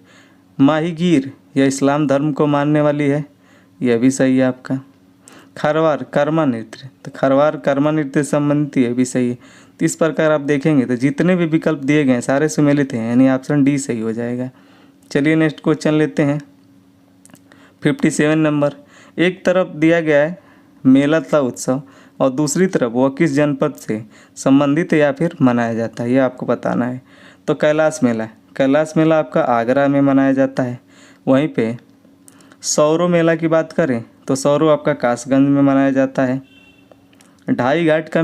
माहीगीर, यह इस्लाम धर्म को मानने वाली है, यह भी सही है आपका। खरवार कर्मा नृत्य, तो खरवार कर्मा नृत्य संबंधित, यह भी सही है। तो इस प्रकार आप देखेंगे तो जितने भी विकल्प दिए गए हैं सारे सुमेलित हैं, यानी ऑप्शन डी सही हो जाएगा। चलिए नेक्स्ट क्वेश्चन लेते हैं। 57 नंबर। एक तरफ दिया गया है मेला तथा उत्सव, और दूसरी तरफ वह किस जनपद से संबंधित है या फिर मनाया जाता है, यह आपको बताना है। तो कैलाश मेला आपका आगरा में मनाया जाता है। वहीं पे सौरो मेला की बात करें तो सौरो आपका कासगंज में मनाया जाता है। ढाई घाट का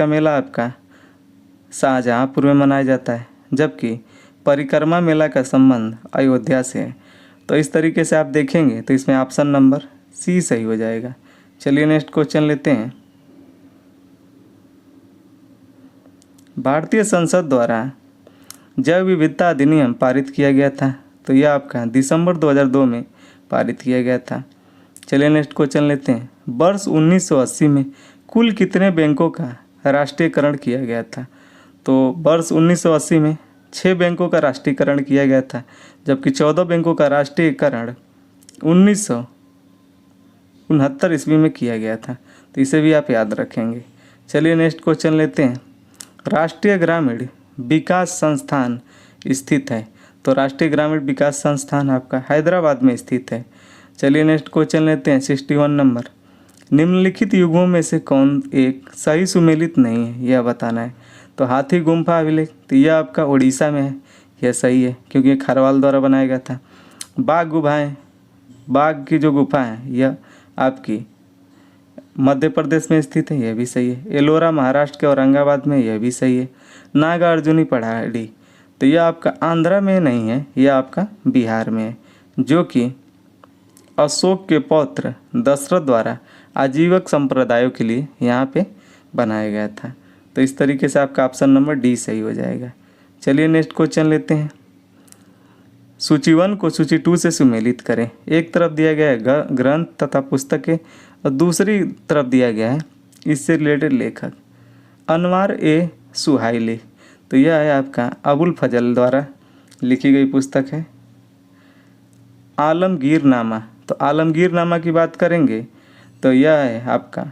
मेला आपका शाहजहाँपुर में मनाया जाता है, जबकि परिक्रमा मेला का संबंध अयोध्या से है। तो इस तरीके से आप देखेंगे तो इसमें ऑप्शन नंबर सी सही हो जाएगा। चलिए नेक्स्ट क्वेश्चन लेते हैं। भारतीय संसद द्वारा जैव विविधता अधिनियम पारित किया गया था, तो यह आपका दिसंबर 2002 में पारित किया गया था। चलिए नेक्स्ट क्वेश्चन लेते हैं। वर्ष 1980 में कुल कितने बैंकों का राष्ट्रीयकरण किया गया था? तो वर्ष 1980 में 6 बैंकों का राष्ट्रीयकरण किया गया था, जबकि 14 बैंकों का राष्ट्रीयकरण 1969 ईस्वी में किया गया था। तो इसे भी आप याद रखेंगे। चलिए नेक्स्ट क्वेश्चन लेते हैं। राष्ट्रीय ग्रामीण विकास संस्थान स्थित है, तो राष्ट्रीय ग्रामीण विकास संस्थान आपका हैदराबाद में स्थित है। चलिए नेक्स्ट क्वेश्चन लेते हैं। 61 नंबर। निम्नलिखित युग्मों में से कौन एक सही सुमेलित नहीं है, यह बताना है। तो हाथी गुम्फा अभिलेख, तो यह आपका उड़ीसा में है, यह सही है क्योंकि खारवाल द्वारा बनाया गया था। बाघ की जो गुफा है यह आपकी मध्य प्रदेश में स्थित है, यह भी सही है। एलोरा महाराष्ट्र के औरंगाबाद में, यह भी सही है। नागार्जुनी पहाड़ी, तो यह आपका आंध्रा में नहीं है, यह आपका बिहार में है, जो कि अशोक के पौत्र दशरथ द्वारा आजीवक संप्रदायों के लिए यहाँ पे बनाया गया था। तो इस तरीके से आपका ऑप्शन नंबर डी सही हो जाएगा। चलिए नेक्स्ट क्वेश्चन लेते हैं। सूची 1 को सूची 2 से सुमेलित करें। एक तरफ दिया गया है ग्रंथ तथा पुस्तकें, और दूसरी तरफ दिया गया है इससे रिलेटेड लेखक। अनवार ए सुहाइली, तो यह है आपका अबुल फजल द्वारा लिखी गई पुस्तक है। आलमगीरनामा, तो आलमगीरनामा की बात करेंगे तो यह है आपका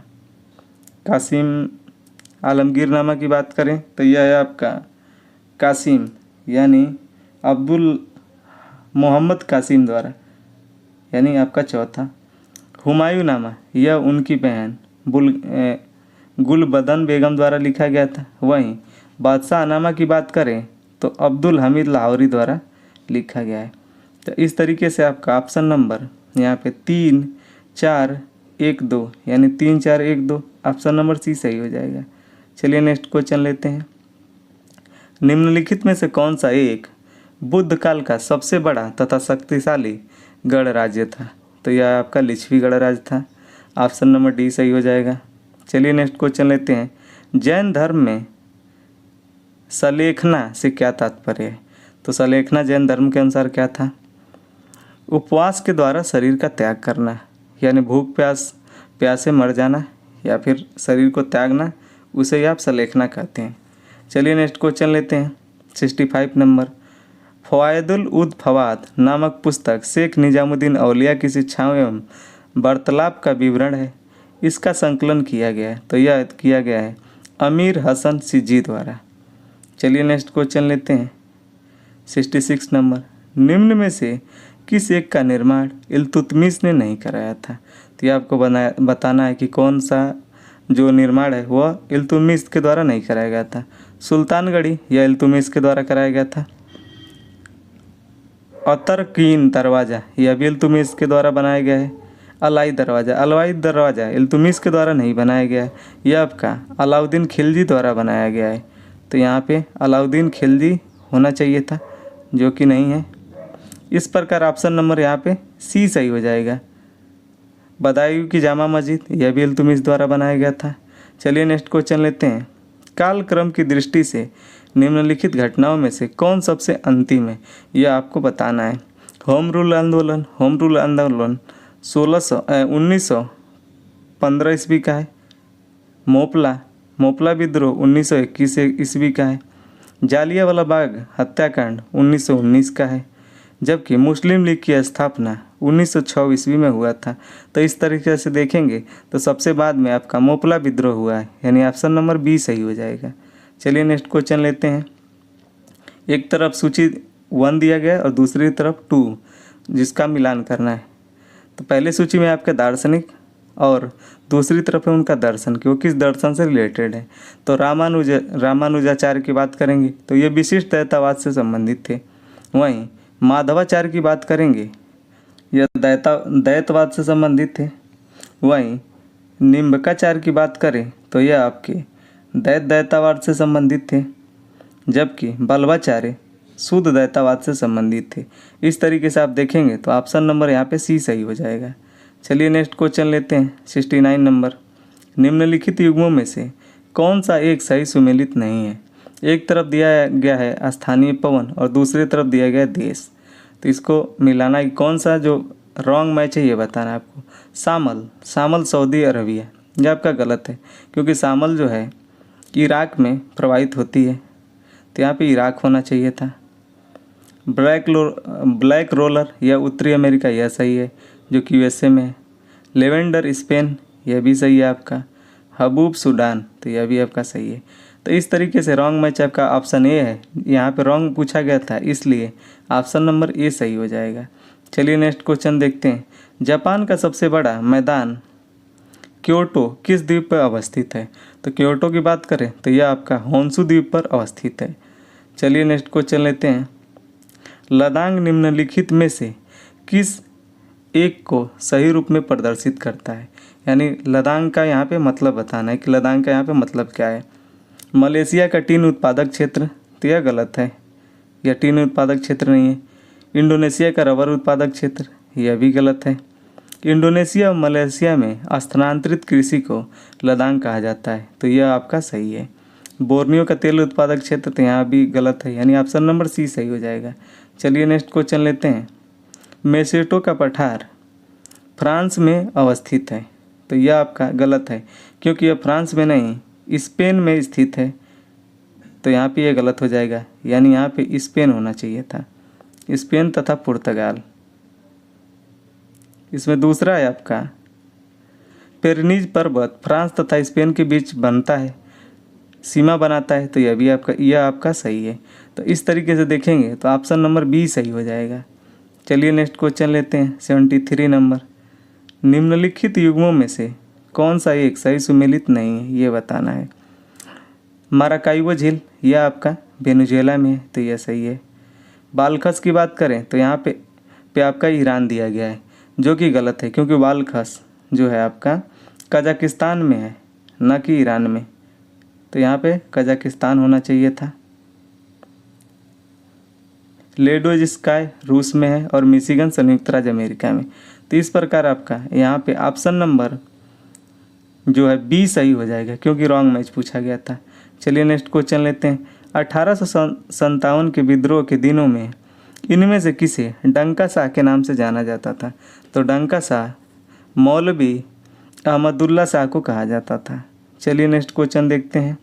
आलमगीरनामा की बात करें तो यह है आपका कासिम, यानी अब्दुल मोहम्मद कासिम द्वारा, यानी आपका चौथा। हुमायूंनामा, यह उनकी बहन गुलबदन बेगम द्वारा लिखा गया था। वहीं बादशाहनामा की बात करें तो अब्दुल हमीद लाहौरी द्वारा लिखा गया है। तो इस तरीके से आपका ऑप्शन नंबर यहाँ पे 3 4 1 2 यानी 3 4 1 2 ऑप्शन नंबर सी सही हो जाएगा। चलिए नेक्स्ट क्वेश्चन लेते हैं। निम्नलिखित में से कौन सा एक बुद्ध काल का सबसे बड़ा तथा शक्तिशाली गणराज्य था? तो यह आपका लिच्छवी गणराज्य था। ऑप्शन नंबर डी सही हो जाएगा। चलिए नेक्स्ट क्वेश्चन लेते हैं। जैन धर्म में सलेखना से क्या तात्पर्य है? तो सलेखना जैन धर्म के अनुसार क्या था? उपवास के द्वारा शरीर का त्याग करना, यानी भूख प्यासे मर जाना या फिर शरीर को त्यागना, उसे ही आप सलेखना कहते हैं। चलिए नेक्स्ट क्वेश्चन लेते हैं। 65 नंबर। फ़वायदुल उद फवाद नामक पुस्तक शेख निजामुद्दीन औलिया की शिक्षाओं एवं वार्तालाप का विवरण है। इसका संकलन किया गया है। तो यह किया गया है अमीर हसन सिज्जी द्वारा। चलिए नेक्स्ट क्वेश्चन लेते हैं। 66 नंबर। निम्न में से किस एक का निर्माण इल्तुतमिश ने नहीं कराया था? तो यह आपको बताना है कि कौन सा जो निर्माण है वह इल्तुतमिश के द्वारा नहीं कराया गया था। सुल्तानगढ़ी या इल्तुतमिश के द्वारा कराया गया था। अतरकीन दरवाज़ा यह भी इल्तुतमिश के द्वारा बनाया गया है। अलाई दरवाज़ा इल्तुतमिश के द्वारा नहीं बनाया गया है। यह आपका अलाउद्दीन खिलजी द्वारा बनाया गया है। तो यहाँ पे अलाउद्दीन खिलजी होना चाहिए था, जो कि नहीं है। इस प्रकार ऑप्शन नंबर यहाँ पे सी सही हो जाएगा। बदायूं की जामा मस्जिद यह भी इल्तुतमिश द्वारा बनाया गया था। चलिए नेक्स्ट क्वेश्चन लेते हैं। कालक्रम की दृष्टि से निम्नलिखित घटनाओं में से कौन सबसे अंतिम है, यह आपको बताना है। होम रूल आंदोलन 1915 ईस्वी का है। मोपला विद्रोह 1921 ईस्वी का है। जालियांवाला बाग हत्याकांड 1919 का है। जबकि मुस्लिम लीग की स्थापना 1906 ईस्वी में हुआ था। तो इस तरीके से देखेंगे तो सबसे बाद में आपका मोपला विद्रोह हुआ है, यानी ऑप्शन नंबर बी सही हो जाएगा। चलिए नेक्स्ट क्वेश्चन लेते हैं। एक तरफ सूची 1 दिया गया और दूसरी तरफ 2, जिसका मिलान करना है। तो पहले सूची में आपके दार्शनिक और दूसरी तरफ है उनका दर्शन, कि वो किस दर्शन से रिलेटेड है। तो रामानुजाचार्य की बात करेंगे तो ये विशिष्ट दैवतावाद से संबंधित थे। वहीं माधवाचार्य की बात करेंगे, यह दैतवाद से संबंधित थे। वहीं निम्बकाचार्य की बात करें तो यह आपके दैतवाद से संबंधित थे। जबकि बल्लभाचार्य शुद्ध दैतवाद से संबंधित थे। इस तरीके से आप देखेंगे तो ऑप्शन नंबर यहाँ पे सी सही हो जाएगा। चलिए नेक्स्ट क्वेश्चन लेते हैं। 69 नंबर। निम्नलिखित युग्मों में से कौन सा एक सही सुमेलित नहीं है? एक तरफ दिया गया है स्थानीय पवन और दूसरी तरफ दिया गया है देश। तो इसको मिलाना है, कौन सा जो रॉन्ग मैच है ये बताना है आपको। शामल सऊदी अरबिया, यह आपका गलत है, क्योंकि शामल जो है इराक में प्रवाहित होती है। तो यहाँ पे इराक होना चाहिए था। ब्लैक रोलर यह उत्तरी अमेरिका, यह सही है, जो कि यूएसए में है। लेवेंडर स्पेन, यह भी सही है आपका। हबूब सूडान, तो यह भी आपका सही है। तो इस तरीके से रॉन्ग मैच आपका ऑप्शन ए है। यहाँ पे रॉन्ग पूछा गया था, इसलिए ऑप्शन नंबर ए सही हो जाएगा। चलिए नेक्स्ट क्वेश्चन देखते हैं। जापान का सबसे बड़ा मैदान क्योटो किस द्वीप पर अवस्थित है? तो क्योटो की बात करें तो यह आपका होन्शु द्वीप पर अवस्थित है। चलिए नेक्स्ट क्वेश्चन लेते हैं। लदांग निम्नलिखित में से किस एक को सही रूप में प्रदर्शित करता है? यानी लदांग का यहाँ पे मतलब बताना है कि लदांग का यहाँ पे मतलब क्या है। मलेशिया का टीन उत्पादक क्षेत्र, तो यह गलत है, यह टीन उत्पादक क्षेत्र नहीं है। इंडोनेशिया का रबर उत्पादक क्षेत्र, यह भी गलत है। इंडोनेशिया और मलेशिया में स्थानांतरित कृषि को लदांग कहा जाता है, तो यह आपका सही है। बोर्नियो का तेल उत्पादक क्षेत्र, तो यहाँ भी गलत है, यानी ऑप्शन नंबर सी सही हो जाएगा। चलिए नेक्स्ट क्वेश्चन लेते हैं। मेसेटो का पठार फ्रांस में अवस्थित है, तो यह आपका गलत है, क्योंकि यह फ्रांस में नहीं स्पेन में स्थित है। तो यहाँ पे यह गलत हो जाएगा, यानी यहाँ पे स्पेन होना चाहिए था, स्पेन तथा पुर्तगाल। इसमें दूसरा है आपका पेरिनीज पर्वत फ्रांस तथा स्पेन के बीच बनता है, सीमा बनाता है, तो यह आपका सही है। तो इस तरीके से देखेंगे तो ऑप्शन नंबर बी सही हो जाएगा। चलिए नेक्स्ट क्वेश्चन लेते हैं। 73 नंबर। निम्नलिखित युग्मों में से कौन सा एक सही सुमेलित नहीं है, ये बताना है। माराकाइबो झील यह आपका वेनेजुएला में है, तो यह सही है। बालखस की बात करें तो यहाँ पे आपका ईरान दिया गया है, जो कि गलत है, क्योंकि बालखस जो है आपका कजाकिस्तान में है, न कि ईरान में। तो यहाँ पे कजाकिस्तान होना चाहिए था। लेडोज स्काई रूस में है और मिशिगन संयुक्त राज्य अमेरिका में। तो इस प्रकार आपका यहाँ पे ऑप्शन नंबर जो है बी सही हो जाएगा, क्योंकि रॉन्ग मैच पूछा गया था। चलिए नेक्स्ट क्वेश्चन लेते हैं। 1857 के विद्रोह के दिनों में इनमें से किसे डंका शाह के नाम से जाना जाता था? तो डंका शाह मौलवी अहमदुल्ला शाह को कहा जाता था। चलिए नेक्स्ट क्वेश्चन देखते हैं।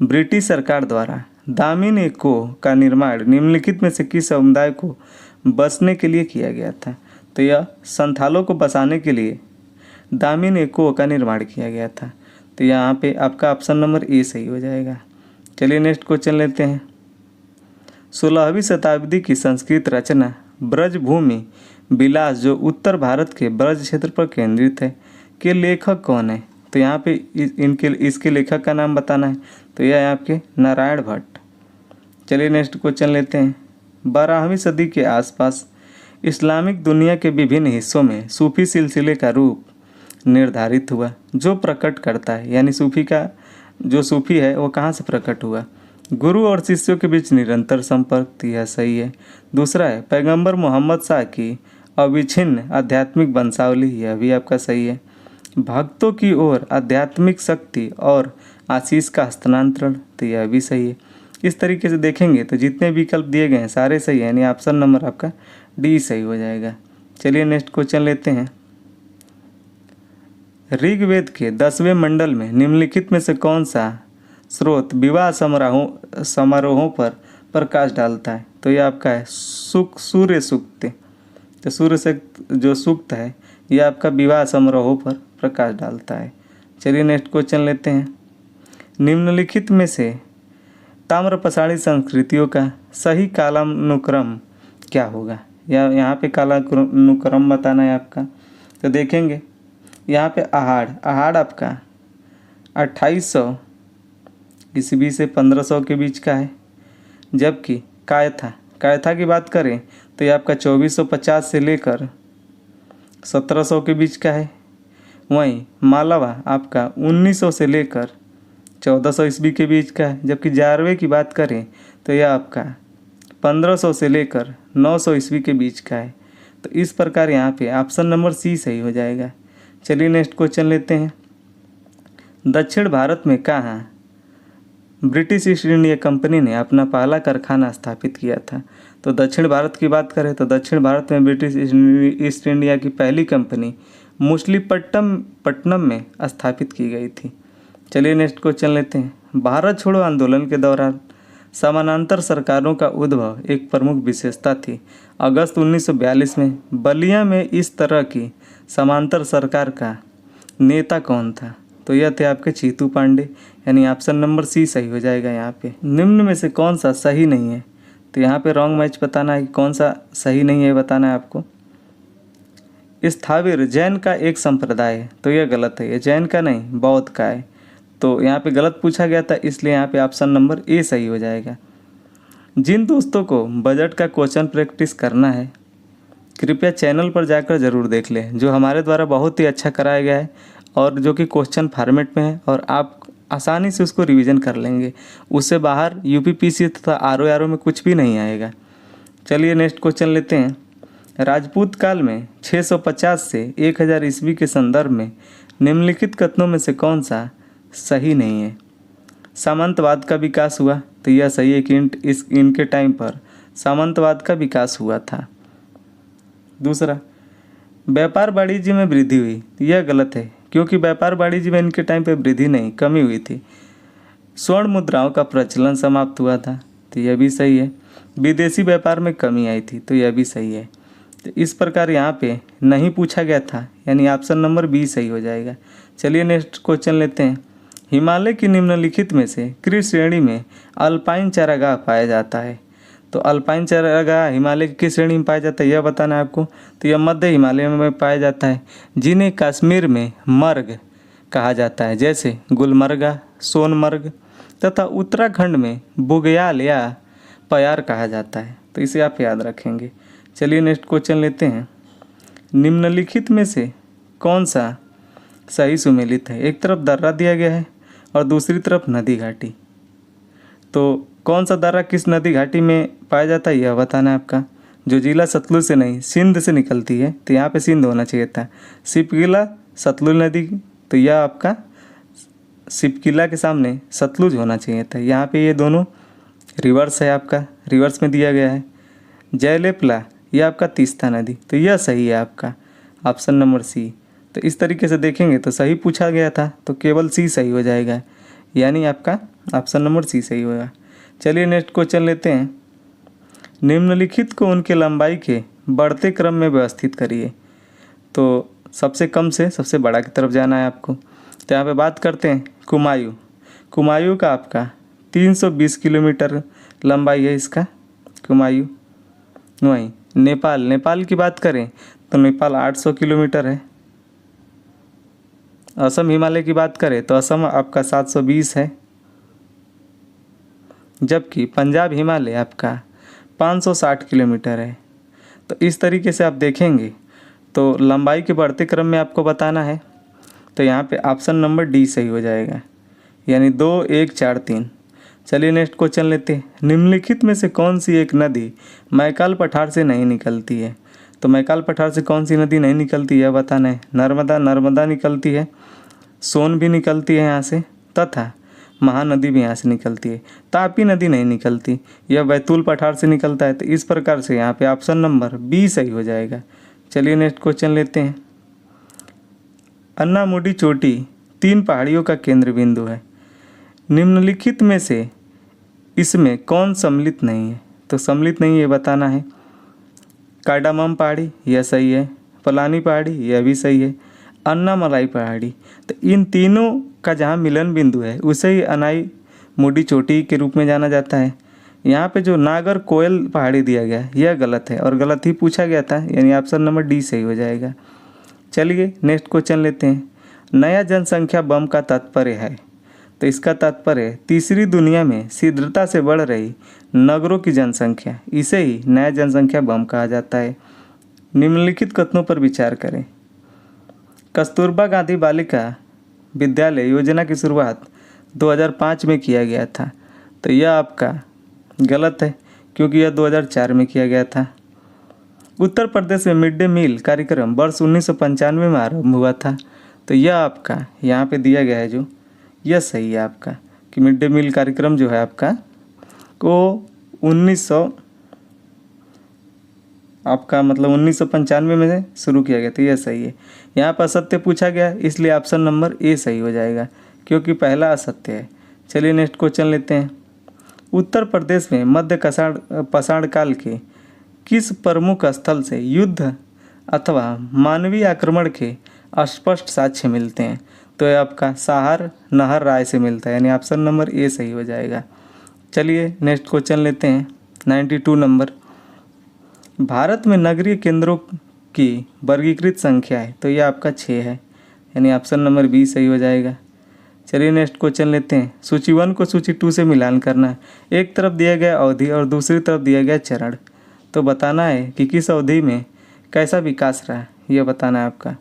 ब्रिटिश सरकार द्वारा दामिन एको का निर्माण निम्नलिखित में से किस समुदाय को बसने के लिए किया गया था? तो यह संथालों को बसाने के लिए दामिन एको का निर्माण किया गया था। तो यहाँ पे आपका ऑप्शन नंबर ए सही हो जाएगा। चलिए नेक्स्ट क्वेश्चन लेते हैं। 16वीं शताब्दी की संस्कृत रचना ब्रजभूमि विलास, जो उत्तर भारत के ब्रज क्षेत्र पर केंद्रित है, के लेखक कौन है? तो यहाँ पे इसके लेखक का नाम बताना है। तो यह है आपके नारायण भट्ट। चलिए नेक्स्ट क्वेश्चन लेते हैं। 12वीं सदी के आसपास इस्लामिक दुनिया के विभिन्न हिस्सों में सूफी सिलसिले का रूप निर्धारित हुआ, जो प्रकट करता है, यानी सूफी का जो सूफी है वो कहाँ से प्रकट हुआ? गुरु और शिष्यों के बीच निरंतर संपर्क, यह सही है। दूसरा है पैगंबर मोहम्मद शाह की अविच्छिन्न आध्यात्मिक वंशावली, यह भी आपका सही है। भक्तों की ओर आध्यात्मिक शक्ति और आशीष का हस्तांतरण, तो यह भी सही है। इस तरीके से देखेंगे तो जितने विकल्प दिए गए हैं सारे सही है, यानी ऑप्शन नंबर आपका डी सही हो जाएगा। चलिए नेक्स्ट क्वेश्चन लेते हैं। ऋग्वेद के 10वें मंडल में निम्नलिखित में से कौन सा स्रोत विवाह समारोहों पर प्रकाश डालता है? तो यह आपका है सूर्य सूक्त। तो सूर्य से जो सूक्त है यह आपका विवाह समारोहों पर प्रकाश डालता है। चलिए नेक्स्ट क्वेश्चन लेते हैं। निम्नलिखित में से ताम्रपसाणी संस्कृतियों का सही कालानुक्रम क्या होगा? यहाँ पे कालानुक्रम बताना है आपका। तो देखेंगे यहाँ पे आहाड़ आपका 2800 ईस्वी से 1500 के बीच का है, जबकि कायथा की बात करें तो ये आपका 2450 से लेकर 1700 के बीच का है। वहीं मालवा आपका 1900 से लेकर 1400 ईस्वी के बीच का है, जबकि जारवे की बात करें तो यह आपका 1500 से लेकर 900 ईस्वी के बीच का है। तो इस प्रकार यहाँ पे ऑप्शन नंबर सी सही हो जाएगा। चलिए नेक्स्ट क्वेश्चन लेते हैं। दक्षिण भारत में कहाँ ब्रिटिश ईस्ट इंडिया कंपनी ने अपना पहला कारखाना स्थापित किया था? तो दक्षिण भारत की बात करें तो दक्षिण भारत में ब्रिटिश ईस्ट इंडिया की पहली कंपनी मुसलीपट्टनम में स्थापित की गई थी। चलिए नेक्स्ट क्वेश्चन लेते हैं। भारत छोड़ो आंदोलन के दौरान समानांतर सरकारों का उद्भव एक प्रमुख विशेषता थी। अगस्त 1942 में बलिया में इस तरह की समांतर सरकार का नेता कौन था? तो यह थे आपके चीतू पांडे, यानी ऑप्शन नंबर सी सही हो जाएगा। यहाँ पे निम्न में से कौन सा सही नहीं है? तो यहाँ पे रॉन्ग मैच बताना है कि कौन सा सही नहीं है, बताना है आपको। स्थाविर जैन का एक संप्रदाय है, तो यह गलत है, ये जैन का नहीं बौद्ध का है। तो यहाँ पे गलत पूछा गया था, इसलिए यहाँ पे ऑप्शन नंबर ए सही हो जाएगा। जिन दोस्तों को बजट का क्वेश्चन प्रैक्टिस करना है कृपया चैनल पर जाकर ज़रूर देख लें, जो हमारे द्वारा बहुत ही अच्छा कराया गया है और जो कि क्वेश्चन फॉर्मेट में है और आप आसानी से उसको रिवीजन कर लेंगे। उससे बाहर यूपीपीसी तथा आरओ में कुछ भी नहीं आएगा। चलिए नेक्स्ट क्वेश्चन लेते हैं। राजपूत काल में 650 से 1000 ईस्वी के संदर्भ में निम्नलिखित कथनों में से कौन सा सही नहीं है? सामंतवाद का विकास हुआ, तो यह सही है कि इनके टाइम पर सामंतवाद का विकास हुआ था। दूसरा, व्यापार वाणिज्य में वृद्धि हुई, यह गलत है, क्योंकि व्यापार वाणिज्य में इनके टाइम पे वृद्धि नहीं कमी हुई थी। स्वर्ण मुद्राओं का प्रचलन समाप्त हुआ था, तो यह भी सही है। विदेशी व्यापार में कमी आई थी, तो यह भी सही है। तो इस प्रकार यहाँ पे नहीं पूछा गया था, यानी ऑप्शन नंबर बी सही हो जाएगा। चलिए नेक्स्ट क्वेश्चन लेते हैं। हिमालय की निम्नलिखित में से किस श्रेणी में अल्पाइन चारागाह पाया जाता है? तो अल्पाइन चारागाह हिमालय की किस श्रेणी में पाया जाता है यह बताना है आपको। तो यह मध्य हिमालय में पाया जाता है, जिन्हें कश्मीर में मर्ग कहा जाता है, जैसे गुलमर्गा, सोनमर्ग तथा उत्तराखंड में बुग्याल या पयार कहा जाता है। तो इसे आप याद रखेंगे। चलिए नेक्स्ट क्वेश्चन लेते हैं। निम्नलिखित में से कौन सा सही सुमेलित है? एक तरफ दर्रा दिया गया है और दूसरी तरफ नदी घाटी। तो कौन सा दर्रा किस नदी घाटी में पाया जाता है यह बताना है आपका। जो जिला सतलुज से नहीं सिंध से निकलती है, तो यहाँ पे सिंध होना चाहिए था। सिपकिला सतलुज नदी, तो यह आपका सिपकिला के सामने सतलुज होना चाहिए था। यहाँ पे ये दोनों रिवर्स है, आपका रिवर्स में दिया गया है। जयलेपला यह आपका तीस्ता नदी, तो यह सही है आपका ऑप्शन नंबर सी। तो इस तरीके से देखेंगे तो सही पूछा गया था, तो केवल सी सही हो जाएगा, यानी आपका ऑप्शन नंबर सी सही होगा। चलिए नेक्स्ट क्वेश्चन लेते हैं। निम्नलिखित को उनके लंबाई के बढ़ते क्रम में व्यवस्थित करिए। तो सबसे कम से सबसे बड़ा की तरफ जाना है आपको। तो यहाँ पे बात करते हैं कुमायूं। कुमायूं का आपका 320 किलोमीटर लंबाई है इसका कुमायूं। वहीं नेपाल की बात करें तो नेपाल 800 किलोमीटर है। असम हिमालय की बात करें तो असम आपका 720 है, जबकि पंजाब हिमालय आपका 560 किलोमीटर है। तो इस तरीके से आप देखेंगे तो लंबाई के बढ़ते क्रम में आपको बताना है। तो यहाँ पे ऑप्शन नंबर डी सही हो जाएगा, यानी 2, 1, 4, 3। चलिए नेक्स्ट क्वेश्चन लेते हैं। निम्नलिखित में से कौन सी एक नदी मैकाल पठार से नहीं निकलती है? तो मैकाल पठार से कौन सी नदी नहीं निकलती है बताना है। नर्मदा निकलती है, सोन भी निकलती है यहाँ से, तथा महानदी भी यहाँ से निकलती है। तापी नदी नहीं निकलती, यह बैतूल पठार से निकलता है। तो इस प्रकार से यहाँ पे ऑप्शन नंबर बी सही हो जाएगा। चलिए नेक्स्ट क्वेश्चन लेते हैं। अन्नामुडी चोटी 3 पहाड़ियों का केंद्र बिंदु है। निम्नलिखित में से इसमें कौन सम्मिलित नहीं है? तो सम्मिलित नहीं है बताना है। कार्डामम पहाड़ी यह सही है, पलानी पहाड़ी यह भी सही है, अन्नामलाई पहाड़ी। तो इन तीनों का जहाँ मिलन बिंदु है उसे ही अनाई मुडी चोटी के रूप में जाना जाता है। यहाँ पे जो नागर कोयल पहाड़ी दिया गया है यह गलत है और गलत ही पूछा गया था, यानी ऑप्शन नंबर डी सही हो जाएगा। चलिए नेक्स्ट क्वेश्चन लेते हैं। नया जनसंख्या बम का तात्पर्य है? तो इसका तात्पर्य तीसरी दुनिया में शीघ्रता से बढ़ रही नगरों की जनसंख्या, इसे ही नया जनसंख्या बम कहा जाता है। निम्नलिखित कथनों पर विचार करें। कस्तूरबा गांधी बालिका विद्यालय योजना की शुरुआत 2005 में किया गया था। तो यह आपका गलत है, क्योंकि यह 2004 में किया गया था। उत्तर प्रदेश में मिड डे मील कार्यक्रम वर्ष 1995 में आरंभ हुआ था। तो यह आपका यहाँ पे दिया गया है, जो यह सही है आपका कि मिड डे मील कार्यक्रम जो है आपका को 1995 में शुरू किया गया था, यह सही है। यहाँ पर असत्य पूछा गया, इसलिए ऑप्शन नंबर ए सही हो जाएगा, क्योंकि पहला असत्य है। चलिए नेक्स्ट क्वेश्चन लेते हैं। उत्तर प्रदेश में मध्य पाषाण काल के किस प्रमुख स्थल से युद्ध अथवा मानवीय आक्रमण के अस्पष्ट साक्ष्य मिलते हैं? तो यह आपका साहर नहर राय से मिलता है, यानी ऑप्शन नंबर ए सही हो जाएगा। चलिए नेक्स्ट क्वेश्चन लेते हैं। 92 नंबर। भारत में नगरीय केंद्रों की वर्गीकृत संख्या है, तो यह आपका 6 है, यानी ऑप्शन नंबर बी सही हो जाएगा। चलिए नेक्स्ट क्वेश्चन लेते हैं। सूची 1 को सूची 2 से मिलान करना है। एक तरफ दिया गया अवधि और दूसरी तरफ दिया गया चरण, तो बताना है कि किस अवधि में कैसा विकास रहा है, यह बताना है आपका।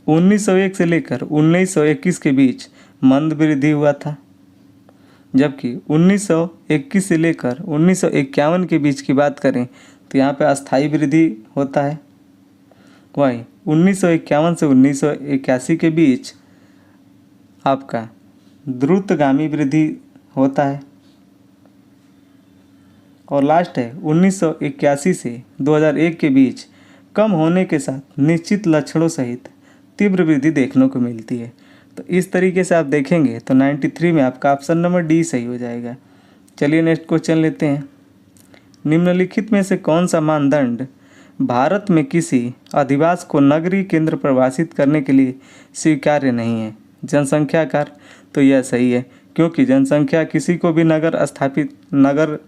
1901 से लेकर 1921 के बीच मंद वृद्धि हुआ था, जबकि 1921 से लेकर 1951 के बीच की बात करें तो यहाँ पे अस्थायी वृद्धि होता है। वहीं 1951 से 1981 के बीच आपका द्रुतगामी वृद्धि होता है। और लास्ट है 1981 से 2001 के बीच कम होने के साथ निश्चित लक्षणों सहित तीव्र वृद्धि देखने को मिलती है। तो इस तरीके से आप देखेंगे तो 93 में आपका ऑप्शन नंबर डी सही हो जाएगा। चलिए नेक्स्ट क्वेश्चन लेते हैं। निम्नलिखित में से कौन सा मानदंड भारत में किसी अधिवास को नगरीय केंद्र परिभाषित करने के लिए स्वीकार्य नहीं है? जनसंख्या आकार, तो यह सही है, क्योंकि जनसंख्या किसी को भी नगर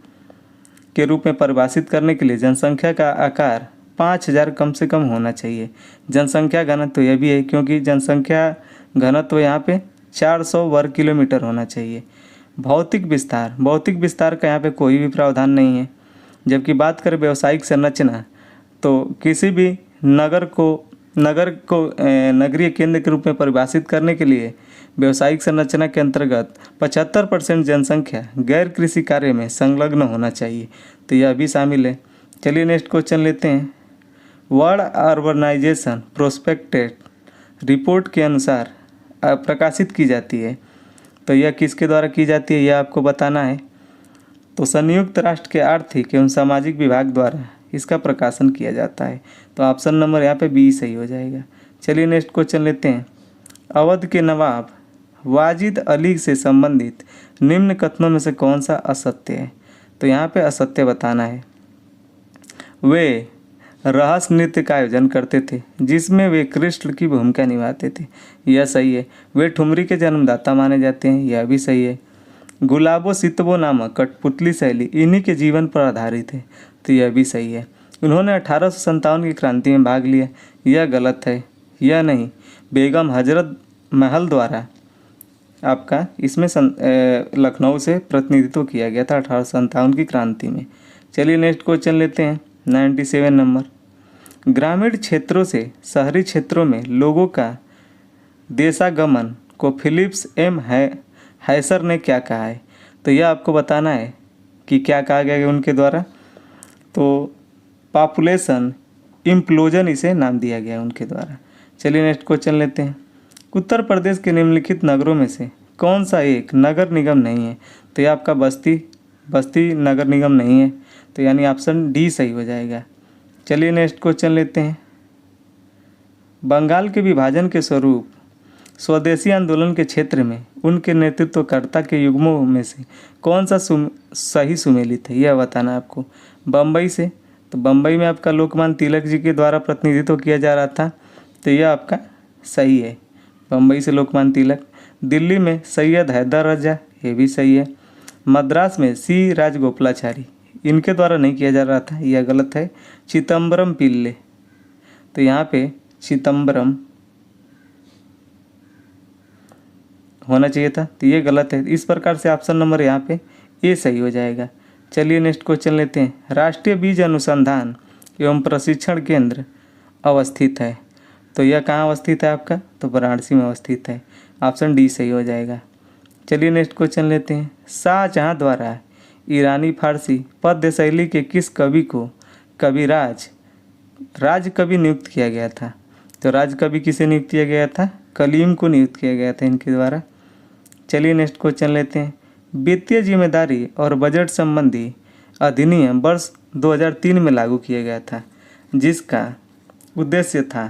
के रूप में परिभाषित करने के लिए जनसंख्या का आकार 5000 कम से कम होना चाहिए। जनसंख्या घनत्व यह भी है, क्योंकि जनसंख्या घनत्व यहाँ पे 400 वर्ग किलोमीटर होना चाहिए। भौतिक विस्तार का यहाँ पे कोई भी प्रावधान नहीं है। जबकि बात करें व्यावसायिक संरचना, तो किसी भी नगरीय केंद्र के रूप में परिभाषित करने के लिए व्यावसायिक संरचना के अंतर्गत 75% जनसंख्या गैर कृषि कार्य में संलग्न होना चाहिए, तो यह भी शामिल है। चलिए नेक्स्ट क्वेश्चन लेते हैं। वर्ल्ड अर्बनाइजेशन प्रोस्पेक्टेड रिपोर्ट के अनुसार प्रकाशित की जाती है, तो यह किसके द्वारा की जाती है, यह आपको बताना है। तो संयुक्त राष्ट्र के आर्थिक एवं सामाजिक विभाग द्वारा इसका प्रकाशन किया जाता है। तो ऑप्शन नंबर यहाँ पे बी सही हो जाएगा। चलिए नेक्स्ट क्वेश्चन लेते हैं। अवध के नवाब वाजिद अली से संबंधित निम्न कथनों में से कौन सा असत्य है, तो यहाँ पे असत्य बताना है। वे रहस्य नृत्य का आयोजन करते थे जिसमें वे कृष्ण की भूमिका निभाते थे, यह सही है। वे ठुमरी के जन्मदाता माने जाते हैं, यह भी सही है। गुलाबो सितबो नामक कठपुतली शैली इन्हीं के जीवन पर आधारित है, तो यह भी सही है। उन्होंने 1857 की क्रांति में भाग लिया, यह गलत है। यह नहीं, बेगम हजरत महल द्वारा आपका इसमें लखनऊ से प्रतिनिधित्व किया गया था 1857 की क्रांति में। चलिए नेक्स्ट क्वेश्चन लेते हैं। 97 नंबर। ग्रामीण क्षेत्रों से शहरी क्षेत्रों में लोगों का देशागमन को फिलिप्स एम हैसर ने क्या कहा है, तो यह आपको बताना है कि क्या कहा गया है उनके द्वारा। तो पॉपुलेशन इम्प्लोजन इसे नाम दिया गया उनके द्वारा। चलिए नेक्स्ट क्वेश्चन लेते हैं। उत्तर प्रदेश के निम्नलिखित नगरों में से कौन सा एक नगर निगम नहीं है, तो यह आपका बस्ती नगर निगम नहीं है, तो यानी ऑप्शन डी सही हो जाएगा। चलिए नेक्स्ट क्वेश्चन लेते हैं। बंगाल के विभाजन के स्वरूप स्वदेशी आंदोलन के क्षेत्र में उनके नेतृत्वकर्ता के युग्मों में से कौन सा सही सुमेलित है, यह बताना आपको। बम्बई से, तो बम्बई में आपका लोकमान्य तिलक जी के द्वारा प्रतिनिधित्व किया जा रहा था, तो यह आपका सही है। बम्बई से लोकमान्य तिलक। दिल्ली में सैयद हैदर रजा, ये भी सही है। मद्रास में सी राजगोपालाचारी, इनके द्वारा नहीं किया जा रहा था, यह गलत है। चिदम्बरम पिल्ले, तो यहाँ पे चिदम्बरम होना चाहिए था, तो ये गलत है। इस प्रकार से ऑप्शन नंबर यहाँ पे ए सही हो जाएगा। चलिए नेक्स्ट क्वेश्चन लेते हैं। राष्ट्रीय बीज अनुसंधान एवं प्रशिक्षण केंद्र अवस्थित है, तो यह कहाँ अवस्थित है आपका, तो वाराणसी में अवस्थित है। ऑप्शन डी सही हो जाएगा। चलिए नेक्स्ट क्वेश्चन लेते हैं। शाहजहाँ द्वारा ईरानी फारसी पद्य शैली के किस कवि को राज कवि नियुक्त किया गया था, तो राज कवि किसे नियुक्त किया गया था, कलीम को नियुक्त किया गया था इनके द्वारा। चलिए नेक्स्ट क्वेश्चन लेते हैं। वित्तीय जिम्मेदारी और बजट संबंधी अधिनियम वर्ष 2003 में लागू किया गया था, जिसका उद्देश्य था,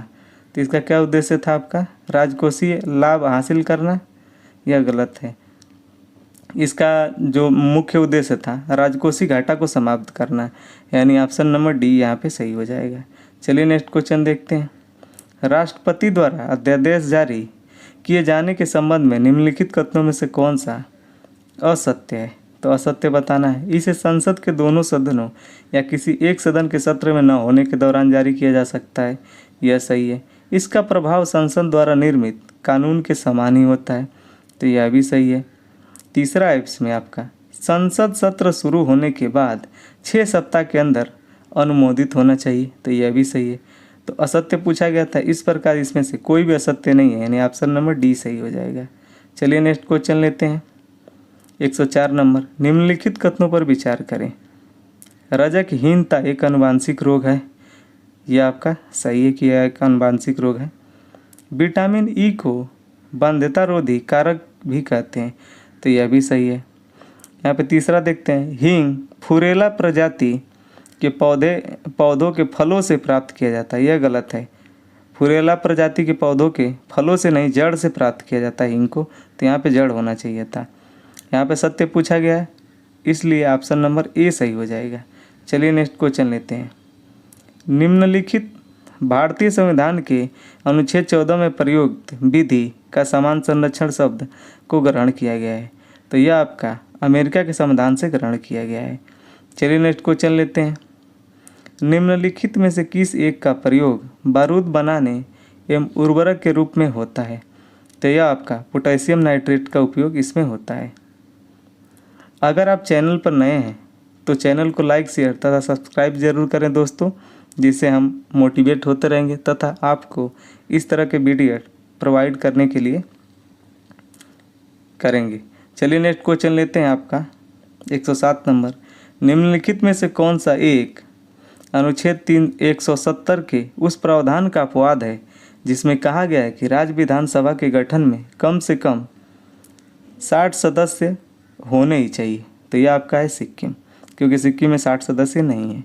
तो इसका क्या उद्देश्य था आपका, राजकोषीय लाभ हासिल करना, यह गलत है। इसका जो मुख्य उद्देश्य था राजकोषीय घाटा को समाप्त करना, यानी ऑप्शन नंबर डी यहाँ पे सही हो जाएगा। चलिए नेक्स्ट क्वेश्चन देखते हैं। राष्ट्रपति द्वारा अध्यादेश जारी किए जाने के संबंध में निम्नलिखित कथनों में से कौन सा असत्य है, तो असत्य बताना है। इसे संसद के दोनों सदनों या किसी एक सदन के सत्र में न होने के दौरान जारी किया जा सकता है, यह सही है। इसका प्रभाव संसद द्वारा निर्मित कानून के समान ही होता है, तो यह भी सही है। तीसरा है इसमें आपका संसद सत्र शुरू होने के बाद 6 सप्ताह के अंदर अनुमोदित होना चाहिए, तो यह भी सही है। तो असत्य पूछा गया था, इस प्रकार इसमें से कोई भी असत्य नहीं है, यानी ऑप्शन नंबर डी सही हो जाएगा। चलिए नेक्स्ट क्वेश्चन लेते हैं। 104 नंबर। निम्नलिखित कथनों पर विचार करें। रजकहीनता एक आनुवांशिक रोग है, यह आपका सही है कि यह एक आनुवांशिक रोग है। विटामिन ई को बाध्यता रोधी कारक भी कहते हैं, तो यह भी सही है। यहाँ पे तीसरा देखते हैं। हींग फुरेला प्रजाति के पौधों के फलों से प्राप्त किया जाता है, यह गलत है। फुरेला प्रजाति के पौधों के फलों से नहीं, जड़ से प्राप्त किया जाता है हींग को, तो यहाँ पे जड़ होना चाहिए था। यहाँ पे सत्य पूछा गया है, इसलिए ऑप्शन नंबर ए सही हो जाएगा। चलिए नेक्स्ट क्वेश्चन लेते हैं। निम्नलिखित भारतीय संविधान के अनुच्छेद 14 में प्रयुक्त विधि का समान संरक्षण शब्द को ग्रहण किया गया है, तो यह आपका अमेरिका के संविधान से ग्रहण किया गया है। चलिए नेक्स्ट क्वेश्चन लेते हैं। निम्नलिखित में से किस एक का प्रयोग बारूद बनाने एवं उर्वरक के रूप में होता है, तो यह आपका पोटेशियम नाइट्रेट का उपयोग इसमें होता है। अगर आप चैनल पर नए हैं तो चैनल को लाइक शेयर तथा सब्सक्राइब जरूर करें दोस्तों, जिससे हम मोटिवेट होते रहेंगे तथा आपको इस तरह के वीडियो प्रोवाइड करने के लिए करेंगे। चलिए नेक्स्ट क्वेश्चन लेते हैं आपका 107 नंबर। निम्नलिखित में से कौन सा एक अनुच्छेद 170 के उस प्रावधान का अपवाद है जिसमें कहा गया है कि राज्य विधानसभा के गठन में कम से कम 60 सदस्य होने ही चाहिए? तो यह आपका है सिक्किम, क्योंकि सिक्किम में 60 सदस्य नहीं है।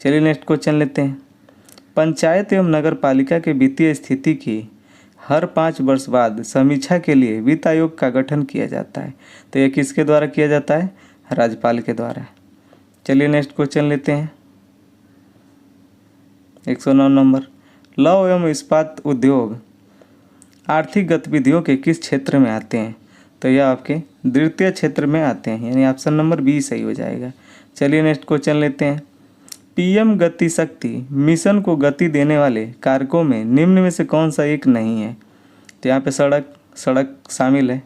चलिए नेक्स्ट क्वेश्चन लेते हैं। पंचायत एवं नगर पालिका के वित्तीय स्थिति की हर 5 वर्ष बाद समीक्षा के लिए वित्त आयोग का गठन किया जाता है। तो यह किसके द्वारा किया जाता है? राज्यपाल के द्वारा। चलिए नेक्स्ट क्वेश्चन लेते हैं 109 नंबर। लौह एवं इस्पात उद्योग आर्थिक गतिविधियों के किस क्षेत्र में आते हैं? तो यह आपके द्वितीय क्षेत्र में आते हैं, यानी ऑप्शन नंबर बी सही हो जाएगा। चलिए नेक्स्ट क्वेश्चन लेते हैं। पीएम गति शक्ति मिशन को गति देने वाले कारकों में निम्न में से कौन सा एक नहीं है? तो यहाँ पे सड़क शामिल है,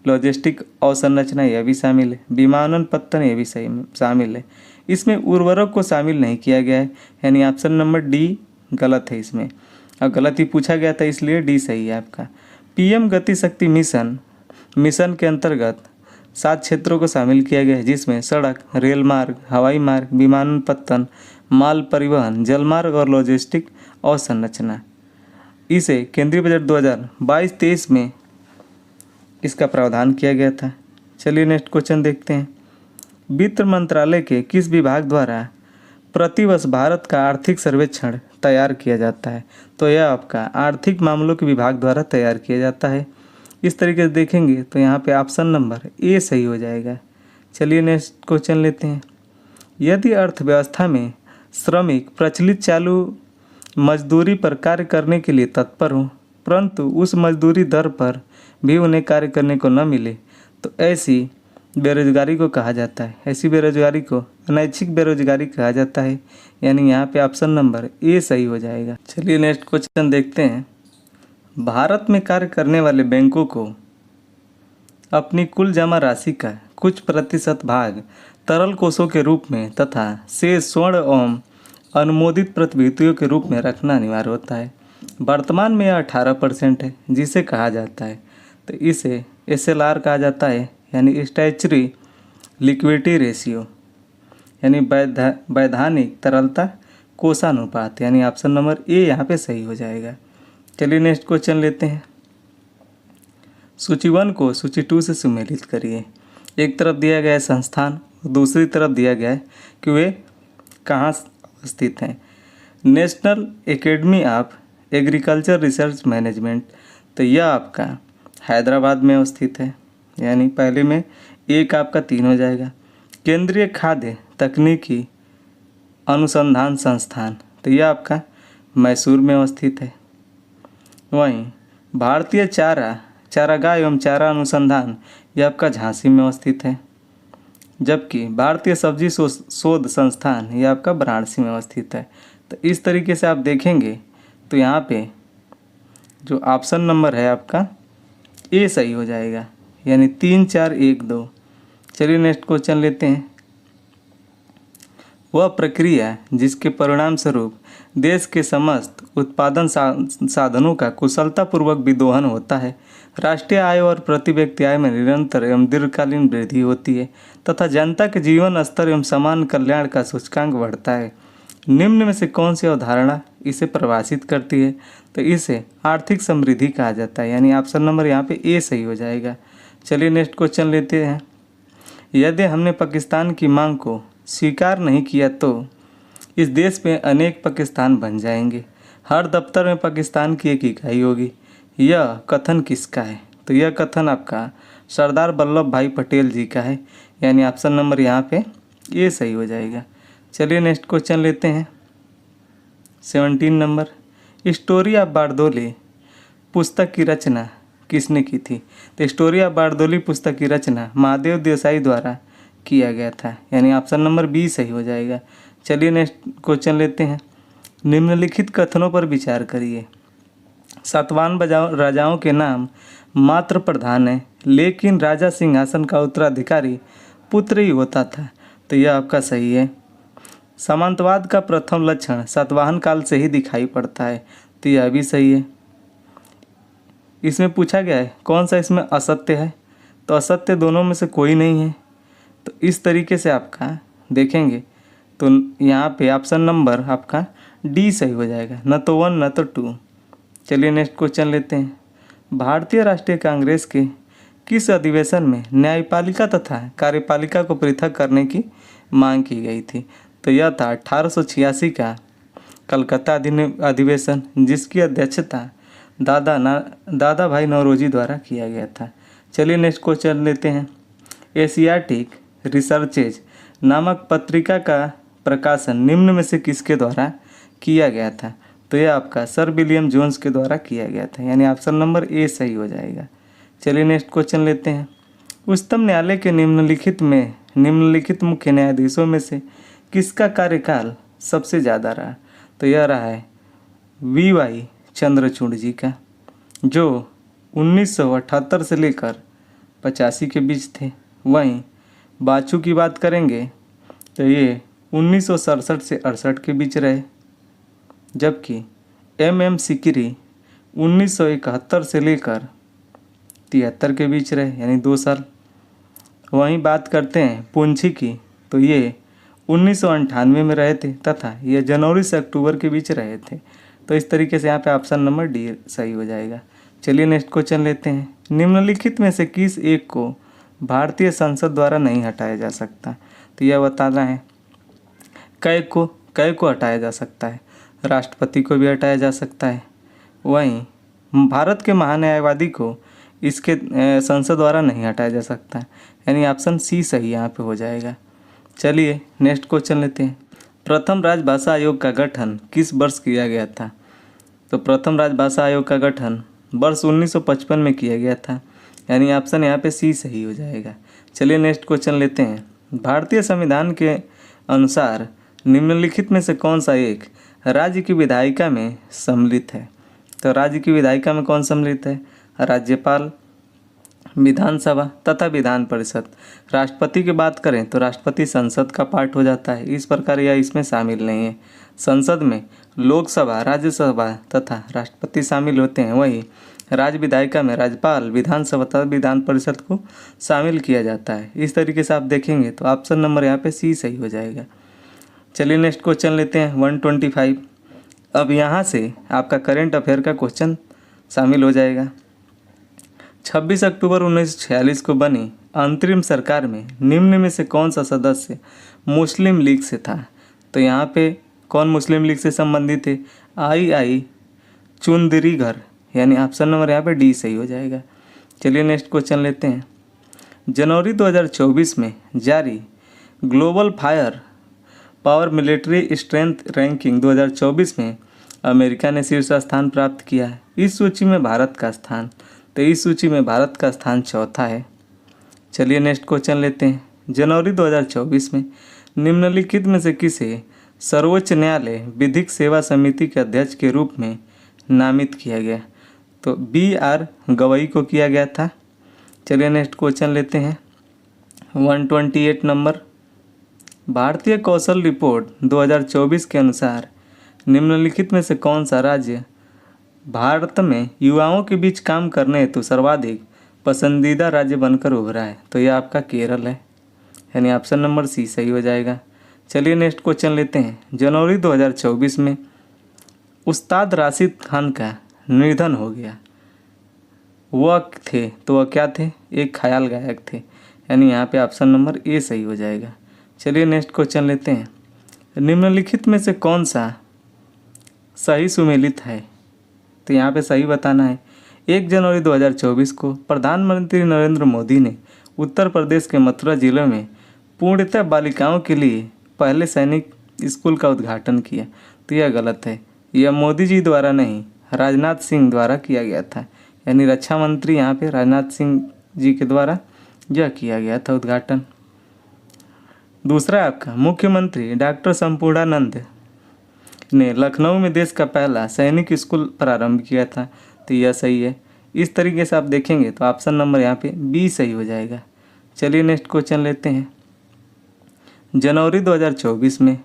लॉजिस्टिक अवसंरचना यह भी शामिल है, विमानन पत्तन यह भी सही शामिल है। इसमें उर्वरक को शामिल नहीं किया गया है, यानी ऑप्शन नंबर डी गलत है इसमें, और गलत ही पूछा गया था इसलिए डी सही है आपका। पीएम गति शक्ति मिशन के अंतर्गत 7 क्षेत्रों को शामिल किया गया है, जिसमें सड़क, रेल मार्ग, हवाई मार्ग, विमानपत्तन, माल परिवहन, जलमार्ग और लॉजिस्टिक अवसंरचना। इसे केंद्रीय बजट 2022-23 में इसका प्रावधान किया गया था। चलिए नेक्स्ट क्वेश्चन देखते हैं। वित्त मंत्रालय के किस विभाग द्वारा प्रतिवर्ष भारत का आर्थिक सर्वेक्षण तैयार किया जाता है? तो यह आपका आर्थिक मामलों के विभाग द्वारा तैयार किया जाता है। इस तरीके से देखेंगे तो यहाँ पे ऑप्शन नंबर ए सही हो जाएगा। चलिए नेक्स्ट क्वेश्चन लेते हैं। यदि अर्थव्यवस्था में श्रमिक प्रचलित चालू मजदूरी पर कार्य करने के लिए तत्पर हो, परंतु उस मजदूरी दर पर भी उन्हें कार्य करने को न मिले, तो ऐसी बेरोजगारी को कहा जाता है। ऐसी बेरोजगारी को अनैच्छिक बेरोजगारी कहा जाता है, यानी यहाँ पे ऑप्शन नंबर ए सही हो जाएगा। चलिए नेक्स्ट क्वेश्चन देखते हैं। भारत में कार्य करने वाले बैंकों को अपनी कुल जमा राशि का कुछ प्रतिशत भाग तरल कोषों के रूप में तथा शेष स्वर्ण एवं अनुमोदित प्रतिभूतियों के रूप में रखना अनिवार्य होता है। वर्तमान में यह 18% है, जिसे कहा जाता है, तो इसे SLR कहा जाता है, यानी स्टैच्यूटरी लिक्विडिटी रेशियो, यानी वैधानिक तरलता कोषानुपात, यानी ऑप्शन नंबर ए यहाँ पे सही हो जाएगा। चलिए नेक्स्ट क्वेश्चन लेते हैं। सूची 1 को सूची 2 से सुमेलित करिए। एक तरफ दिया गया है संस्थान, दूसरी तरफ दिया गया है कि वे कहाँ स्थित हैं। National academy of agriculture research management, तो यह आपका हैदराबाद में अवस्थित है, यानी पहले में एक आपका 3 हो जाएगा। केंद्रीय खाद्य तकनीकी अनुसंधान संस्थान, तो यह आपका मैसूर में अवस्थित है। वहीं भारतीय चारागाह एवं चारा अनुसंधान यह आपका झांसी में अवस्थित है, जबकि भारतीय सब्जी शोध संस्थान यह आपका वाराणसी में अवस्थित है। तो इस तरीके से आप देखेंगे तो यहाँ पे जो ऑप्शन नंबर है आपका ए सही हो जाएगा, यानी 3, 4, 1, 2। चलिए नेक्स्ट क्वेश्चन लेते हैं। वह प्रक्रिया जिसके परिणाम स्वरूप देश के समस्त उत्पादन साधनों का कुशलतापूर्वक विदोहन होता है, राष्ट्रीय आय और प्रति व्यक्ति आय में निरंतर एवं दीर्घकालीन वृद्धि होती है तथा जनता के जीवन स्तर एवं समान कल्याण का सूचकांक बढ़ता है, निम्न में से कौन सी अवधारणा इसे परिभाषित करती है? तो इसे आर्थिक समृद्धि कहा जाता है, यानी ऑप्शन नंबर यहाँ पे ए सही हो जाएगा। चलिए नेक्स्ट क्वेश्चन लेते हैं। यदि हमने पाकिस्तान की मांग को स्वीकार नहीं किया तो इस देश में अनेक पाकिस्तान बन जाएंगे, हर दफ्तर में पाकिस्तान की एक इकाई होगी। यह कथन किसका है? तो यह कथन आपका सरदार वल्लभ भाई पटेल जी का है, यानी ऑप्शन नंबर यहाँ पे ए सही हो जाएगा। चलिए नेक्स्ट क्वेश्चन लेते हैं 17 नंबर। स्टोरी ऑफ बारदोली पुस्तक की रचना किसने की थी? तो स्टोरी ऑफ बारदोली पुस्तक की रचना महादेव देसाई द्वारा किया गया था, यानी ऑप्शन नंबर बी सही हो जाएगा। चलिए नेक्स्ट क्वेश्चन लेते हैं। निम्नलिखित कथनों पर विचार करिए। सातवान राजाओं के नाम मात्र प्रधान है, लेकिन राजा सिंहासन का उत्तराधिकारी पुत्र ही होता था। तो यह आपका सही है। सामंतवाद का प्रथम लक्षण सातवाहन काल से ही दिखाई पड़ता है। तो यह भी सही है। इसमें पूछा गया है कौन सा इसमें असत्य है, तो असत्य दोनों में से कोई नहीं है। तो इस तरीके से आपका देखेंगे तो यहाँ पे ऑप्शन नंबर आपका डी सही हो जाएगा, न तो 1 न तो 2। चलिए नेक्स्ट क्वेश्चन लेते हैं। भारतीय राष्ट्रीय कांग्रेस के किस अधिवेशन में न्यायपालिका तथा कार्यपालिका को पृथक करने की मांग की गई थी? तो यह था 1886 का कलकत्ता अधिवेशन, जिसकी अध्यक्षता दादा भाई नौरोजी द्वारा किया गया था। चलिए नेक्स्ट क्वेश्चन लेते हैं। एशियाटिक रिसर्चेज नामक पत्रिका का प्रकाशन निम्न में से किसके द्वारा किया गया था? तो यह आपका सर विलियम जोन्स के द्वारा किया गया था, यानी ऑप्शन नंबर ए सही हो जाएगा। चलिए नेक्स्ट क्वेश्चन लेते हैं। उच्चतम न्यायालय के निम्नलिखित मुख्य न्यायाधीशों में से किसका कार्यकाल सबसे ज़्यादा रहा? तो यह रहा है वी.वाई. चंद्रचूड़ जी का, जो 1978 से लेकर 85 के बीच थे। वहीं बाचू की बात करेंगे तो ये 1967 से 68 के बीच रहे, जबकि एम सिकरी 1971 से लेकर 73 के बीच रहे, यानी 2 साल। वहीं बात करते हैं पुंछी की, तो ये 1998 में रहे थे तथा ये जनवरी से अक्टूबर के बीच रहे थे। तो इस तरीके से यहाँ पे ऑप्शन नंबर डी सही हो जाएगा। चलिए नेक्स्ट क्वेश्चन लेते हैं। निम्नलिखित में से किस एक को भारतीय संसद द्वारा नहीं हटाया जा सकता? तो यह बताना है। कै को हटाया जा सकता है, राष्ट्रपति को भी हटाया जा सकता है। वहीं भारत के महान्यायवादी को इसके संसद द्वारा नहीं हटाया जा सकता, यानी ऑप्शन सी सही यहाँ पे हो जाएगा। चलिए नेक्स्ट क्वेश्चन लेते हैं। प्रथम राजभाषा आयोग का गठन किस वर्ष किया गया था? तो प्रथम राजभाषा आयोग का गठन वर्ष 1955 में किया गया था, यानी ऑप्शन यहाँ पे सी सही हो जाएगा। चलिए नेक्स्ट क्वेश्चन लेते हैं। भारतीय संविधान के अनुसार निम्नलिखित में से कौन सा एक राज्य की विधायिका में सम्मिलित है? तो राज्य की विधायिका में कौन सम्मिलित है? राज्यपाल, विधानसभा तथा विधान परिषद। राष्ट्रपति की बात करें तो राष्ट्रपति संसद का पार्ट हो जाता है, इस प्रकार यह इसमें शामिल नहीं है। संसद में लोकसभा, राज्यसभा तथा राष्ट्रपति शामिल होते हैं। वहीं राज्य विधायिका में राज्यपाल, विधानसभा तथा विधान परिषद को शामिल किया जाता है। इस तरीके से आप देखेंगे तो ऑप्शन नंबर यहाँ पे सी सही हो जाएगा। चलिए नेक्स्ट क्वेश्चन लेते हैं 125। अब यहाँ से आपका करेंट अफेयर का क्वेश्चन शामिल हो जाएगा। 26 अक्टूबर 1946 को बनी अंतरिम सरकार में निम्न में से कौन सा सदस्य मुस्लिम लीग से था? तो यहाँ पे कौन मुस्लिम लीग से संबंधित थे? आई चुंदरीघर, यानी ऑप्शन नंबर यहाँ पे डी सही हो जाएगा। चलिए नेक्स्ट क्वेश्चन लेते हैं। जनवरी 2024 में जारी global fire power military strength ranking 2024 में अमेरिका ने शीर्ष स्थान प्राप्त किया है। इस सूची में भारत का स्थान, तो इस सूची में भारत का स्थान चौथा है। चलिए नेक्स्ट क्वेश्चन लेते हैं। जनवरी 2024 में निम्नलिखित में से किसे सर्वोच्च न्यायालय विधिक सेवा समिति के अध्यक्ष के रूप में नामित किया गया? तो B.R. गवई को किया गया था। चलिए नेक्स्ट क्वेश्चन लेते हैं 128 नंबर। भारतीय कौशल रिपोर्ट 2024 के अनुसार निम्नलिखित में से कौन सा राज्य भारत में युवाओं के बीच काम करने हेतु सर्वाधिक पसंदीदा राज्य बनकर उभरा है? तो यह आपका केरल है, यानी ऑप्शन नंबर सी सही हो जाएगा। चलिए नेक्स्ट क्वेश्चन लेते हैं। जनवरी 2024 में उस्ताद राशिद खान का निधन हो गया। वह थे, तो वह क्या थे? एक ख्याल गायक थे, यानी यहाँ पे ऑप्शन नंबर ए सही हो जाएगा। चलिए नेक्स्ट क्वेश्चन लेते हैं। निम्नलिखित में से कौन सा सही सुमेलित है? तो यहाँ पे सही बताना है। 1 जनवरी 2024 को प्रधानमंत्री नरेंद्र मोदी ने उत्तर प्रदेश के मथुरा जिले में पूर्णतः बालिकाओं के लिए पहले सैनिक स्कूल का उद्घाटन किया। तो यह गलत है, यह मोदी जी द्वारा नहीं, राजनाथ सिंह द्वारा किया गया था, यानी रक्षा मंत्री यहाँ पे राजनाथ सिंह जी के द्वारा यह किया गया था उद्घाटन। दूसरा आपका मुख्यमंत्री डॉक्टर संपूर्णानंद ने लखनऊ में देश का पहला सैनिक स्कूल प्रारंभ किया था। तो यह सही है। इस तरीके से आप देखेंगे तो ऑप्शन नंबर यहाँ पे बी सही हो जाएगा। चलिए नेक्स्ट क्वेश्चन लेते हैं। जनवरी 2024 में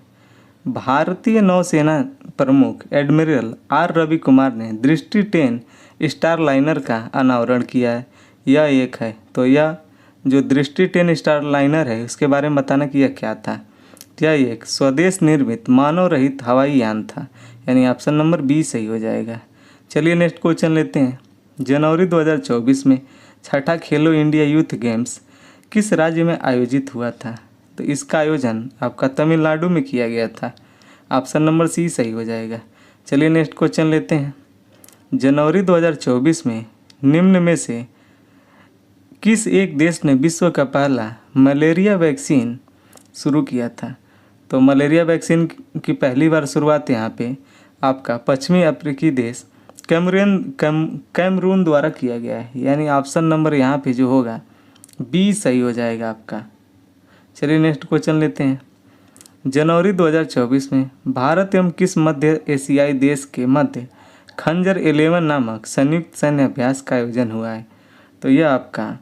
भारतीय नौसेना प्रमुख एडमिरल आर रवि कुमार ने दृष्टि 10 स्टार लाइनर का अनावरण किया है। यह एक है, तो यह जो दृष्टि 10 स्टार लाइनर है उसके बारे में बताना कि यह क्या था। यह एक स्वदेश निर्मित मानव रहित हवाई यान था, यानी ऑप्शन नंबर बी सही हो जाएगा। चलिए नेक्स्ट क्वेश्चन लेते हैं। जनवरी 2024 में छठा खेलो इंडिया यूथ गेम्स किस राज्य में आयोजित हुआ था। तो इसका आयोजन आपका तमिलनाडु में किया गया था। ऑप्शन नंबर सी सही हो जाएगा। चलिए नेक्स्ट क्वेश्चन लेते हैं। जनवरी 2024 में निम्न में से किस एक देश ने विश्व का पहला मलेरिया वैक्सीन शुरू किया था। तो मलेरिया वैक्सीन की पहली बार शुरुआत यहाँ पे आपका पश्चिमी अफ्रीकी देश कैमरून द्वारा किया गया है, यानी ऑप्शन नंबर यहाँ पे जो होगा बी सही हो जाएगा आपका। चलिए नेक्स्ट क्वेश्चन लेते हैं। जनवरी 2024 में भारत एवं किस मध्य एशियाई देश के मध्य खंजर 11 नामक संयुक्त सैन्य अभ्यास का आयोजन हुआ है। तो यह आपका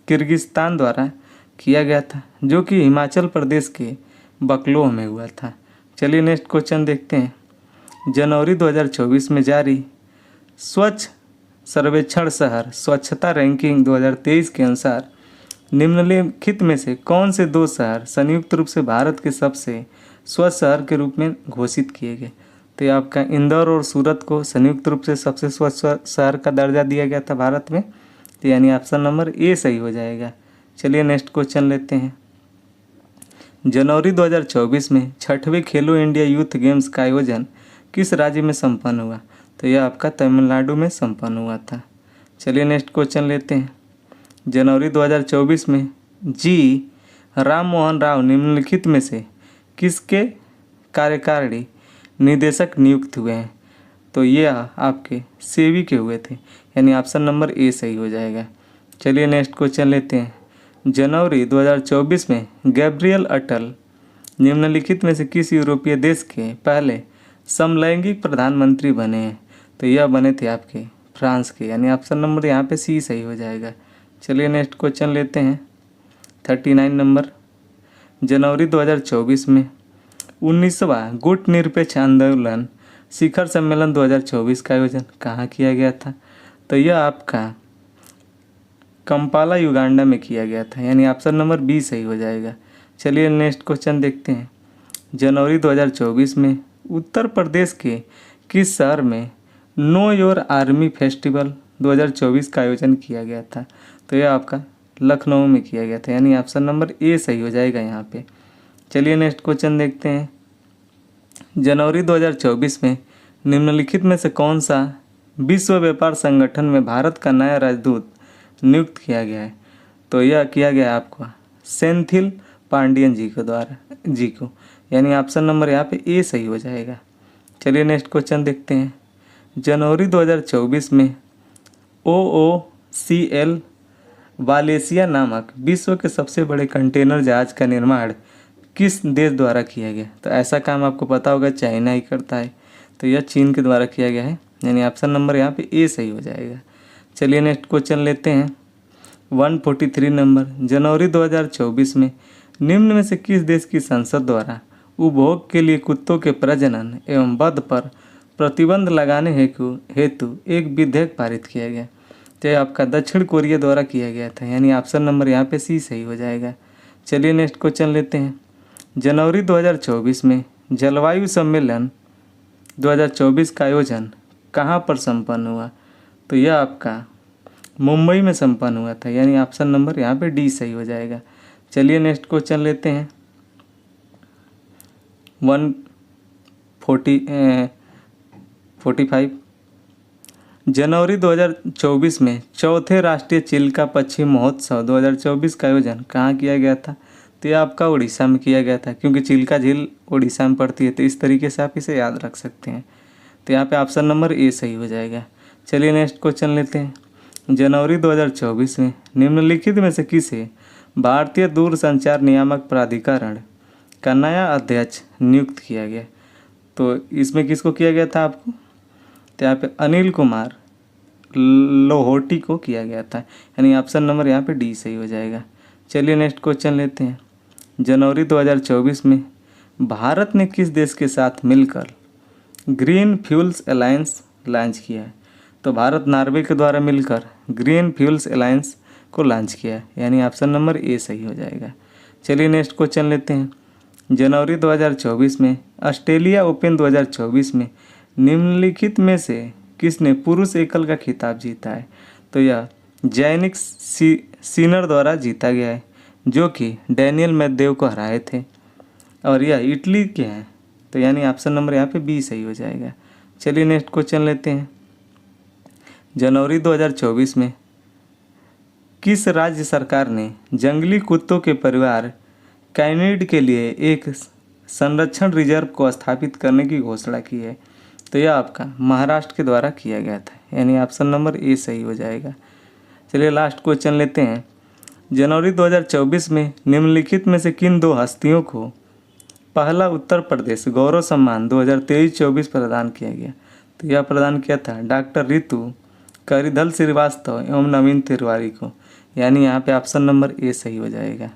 किर्गिस्तान द्वारा किया गया था, जो कि हिमाचल प्रदेश के बकलोह में हुआ था। चलिए नेक्स्ट क्वेश्चन देखते हैं। जनवरी 2024 में जारी स्वच्छ सर्वेक्षण शहर स्वच्छता रैंकिंग 2023 के अनुसार निम्नलिखित में से कौन से दो शहर संयुक्त रूप से भारत के सबसे स्वच्छ शहर के रूप में घोषित किए गए। तो ये आपका इंदौर और सूरत को संयुक्त रूप से सबसे स्वच्छ शहर का दर्जा दिया गया था भारत में, तो यानी ऑप्शन नंबर ए सही हो जाएगा। चलिए नेक्स्ट क्वेश्चन लेते हैं। जनवरी 2024 में छठवें खेलो इंडिया यूथ गेम्स का आयोजन किस राज्य में संपन्न हुआ। तो यह आपका तमिलनाडु में संपन्न हुआ था। चलिए नेक्स्ट क्वेश्चन लेते हैं। जनवरी 2024 में जी राम मोहन राव निम्नलिखित में से किसके कार्यकारिणी निदेशक नियुक्त हुए हैं। तो ये आपके सेवी के हुए थे, यानी ऑप्शन नंबर ए सही हो जाएगा। चलिए नेक्स्ट क्वेश्चन लेते हैं। जनवरी 2024 में गैब्रियल अटल निम्नलिखित में से किस यूरोपीय देश के पहले समलैंगिक प्रधानमंत्री बने हैं। तो यह बने थे आपके फ्रांस के, यानी ऑप्शन नंबर यहाँ पे सी सही हो जाएगा। चलिए नेक्स्ट क्वेश्चन लेते हैं। 39 नंबर। जनवरी 2024 में 19वां गुट निरपेक्ष आंदोलन शिखर सम्मेलन 2024 का आयोजन कहाँ किया गया था। तो यह आपका कंपाला युगांडा में किया गया था, यानी ऑप्शन नंबर बी सही हो जाएगा। चलिए नेक्स्ट क्वेश्चन देखते हैं। जनवरी 2024 में उत्तर प्रदेश के किस शहर में नो योर आर्मी फेस्टिवल 2024 का आयोजन किया गया था। तो यह आपका लखनऊ में किया गया था, यानी ऑप्शन नंबर ए सही हो जाएगा यहाँ पे। चलिए नेक्स्ट क्वेश्चन देखते हैं। जनवरी 2024 में निम्नलिखित में से कौन सा विश्व व्यापार संगठन में भारत का नया राजदूत नियुक्त किया गया है। तो यह किया गया है आपको सेंथिल पांडियन जी को, यानी ऑप्शन नंबर यहाँ पे ए सही हो जाएगा। चलिए नेक्स्ट क्वेश्चन देखते हैं। जनवरी 2024 में OOCL वालेसिया नामक विश्व के सबसे बड़े कंटेनर जहाज का निर्माण किस देश द्वारा किया गया। तो ऐसा काम आपको पता होगा चाइना ही करता है, तो यह चीन के द्वारा किया गया है, यानी ऑप्शन नंबर यहाँ पे ए सही हो जाएगा। चलिए नेक्स्ट क्वेश्चन लेते हैं। 143 नंबर। जनवरी 2024 में निम्न में से किस देश की संसद द्वारा उपभोग के लिए कुत्तों के प्रजनन एवं वध पर प्रतिबंध लगाने हेतु एक विधेयक पारित किया गया। तो यह आपका दक्षिण कोरिया द्वारा किया गया था, यानी ऑप्शन नंबर यहाँ पे सी सही हो जाएगा। चलिए नेक्स्ट क्वेश्चन लेते हैं। जनवरी 2024 में जलवायु सम्मेलन 2024 का आयोजन कहाँ पर संपन्न हुआ। तो यह आपका मुंबई में संपन्न हुआ था, यानी ऑप्शन नंबर यहाँ पे डी सही हो जाएगा। चलिए नेक्स्ट क्वेश्चन लेते हैं। 145 जनवरी 2024 में चौथे राष्ट्रीय चिल्का पक्षी महोत्सव 2024 का आयोजन कहाँ किया गया था। तो यह आपका उड़ीसा में किया गया था, क्योंकि चिल्का झील उड़ीसा में पड़ती है, तो इस तरीके से आप इसे याद रख सकते हैं। तो यहाँ पे ऑप्शन नंबर ए सही हो जाएगा। चलिए नेक्स्ट क्वेश्चन लेते हैं। जनवरी 2024 में निम्नलिखित में से किसे भारतीय दूरसंचार नियामक प्राधिकरण का नया अध्यक्ष नियुक्त किया गया। तो इसमें किसको किया गया था आपको। तो यहाँ पे अनिल कुमार लोहोटी को किया गया था, यानी ऑप्शन नंबर यहाँ पे डी सही हो जाएगा। चलिए नेक्स्ट क्वेश्चन लेते हैं। जनवरी 2024 में भारत ने किस देश के साथ मिलकर ग्रीन फ्यूल्स अलायंस लॉन्च किया है? तो भारत नॉर्वे के द्वारा मिलकर ग्रीन फ्यूल्स अलायंस को लॉन्च किया है, यानी ऑप्शन नंबर ए सही हो जाएगा। चलिए नेक्स्ट क्वेश्चन लेते हैं। जनवरी 2024 में ऑस्ट्रेलिया ओपन 2024 में निम्नलिखित में से किसने पुरुष एकल का खिताब जीता है? तो यह जैनिक सीनर द्वारा जीता गया है, जो कि डैनियल मैकदेव को हराए थे, और यह इटली के हैं, तो यानी ऑप्शन नंबर यहाँ पे बी सही हो जाएगा। चलिए नेक्स्ट क्वेश्चन लेते हैं। जनवरी 2024 में किस राज्य सरकार ने जंगली कुत्तों के परिवार कैनिड के लिए एक संरक्षण रिजर्व को स्थापित करने की घोषणा की है? तो यह आपका महाराष्ट्र के द्वारा किया गया था, यानी ऑप्शन नंबर ए सही हो जाएगा। चलिए लास्ट क्वेश्चन लेते हैं। जनवरी 2024 में निम्नलिखित में से किन दो हस्तियों को पहला उत्तर प्रदेश गौरव सम्मान 2023-24 प्रदान किया गया? तो यह प्रदान किया था डॉक्टर रितु करिधल श्रीवास्तव एवं नवीन तिवारी को, यानी यहाँ पे ऑप्शन नंबर ए सही हो जाएगा।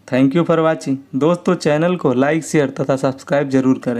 Thank you for watching. दोस्तों चैनल को लाइक शेयर तथा सब्सक्राइब जरूर करें।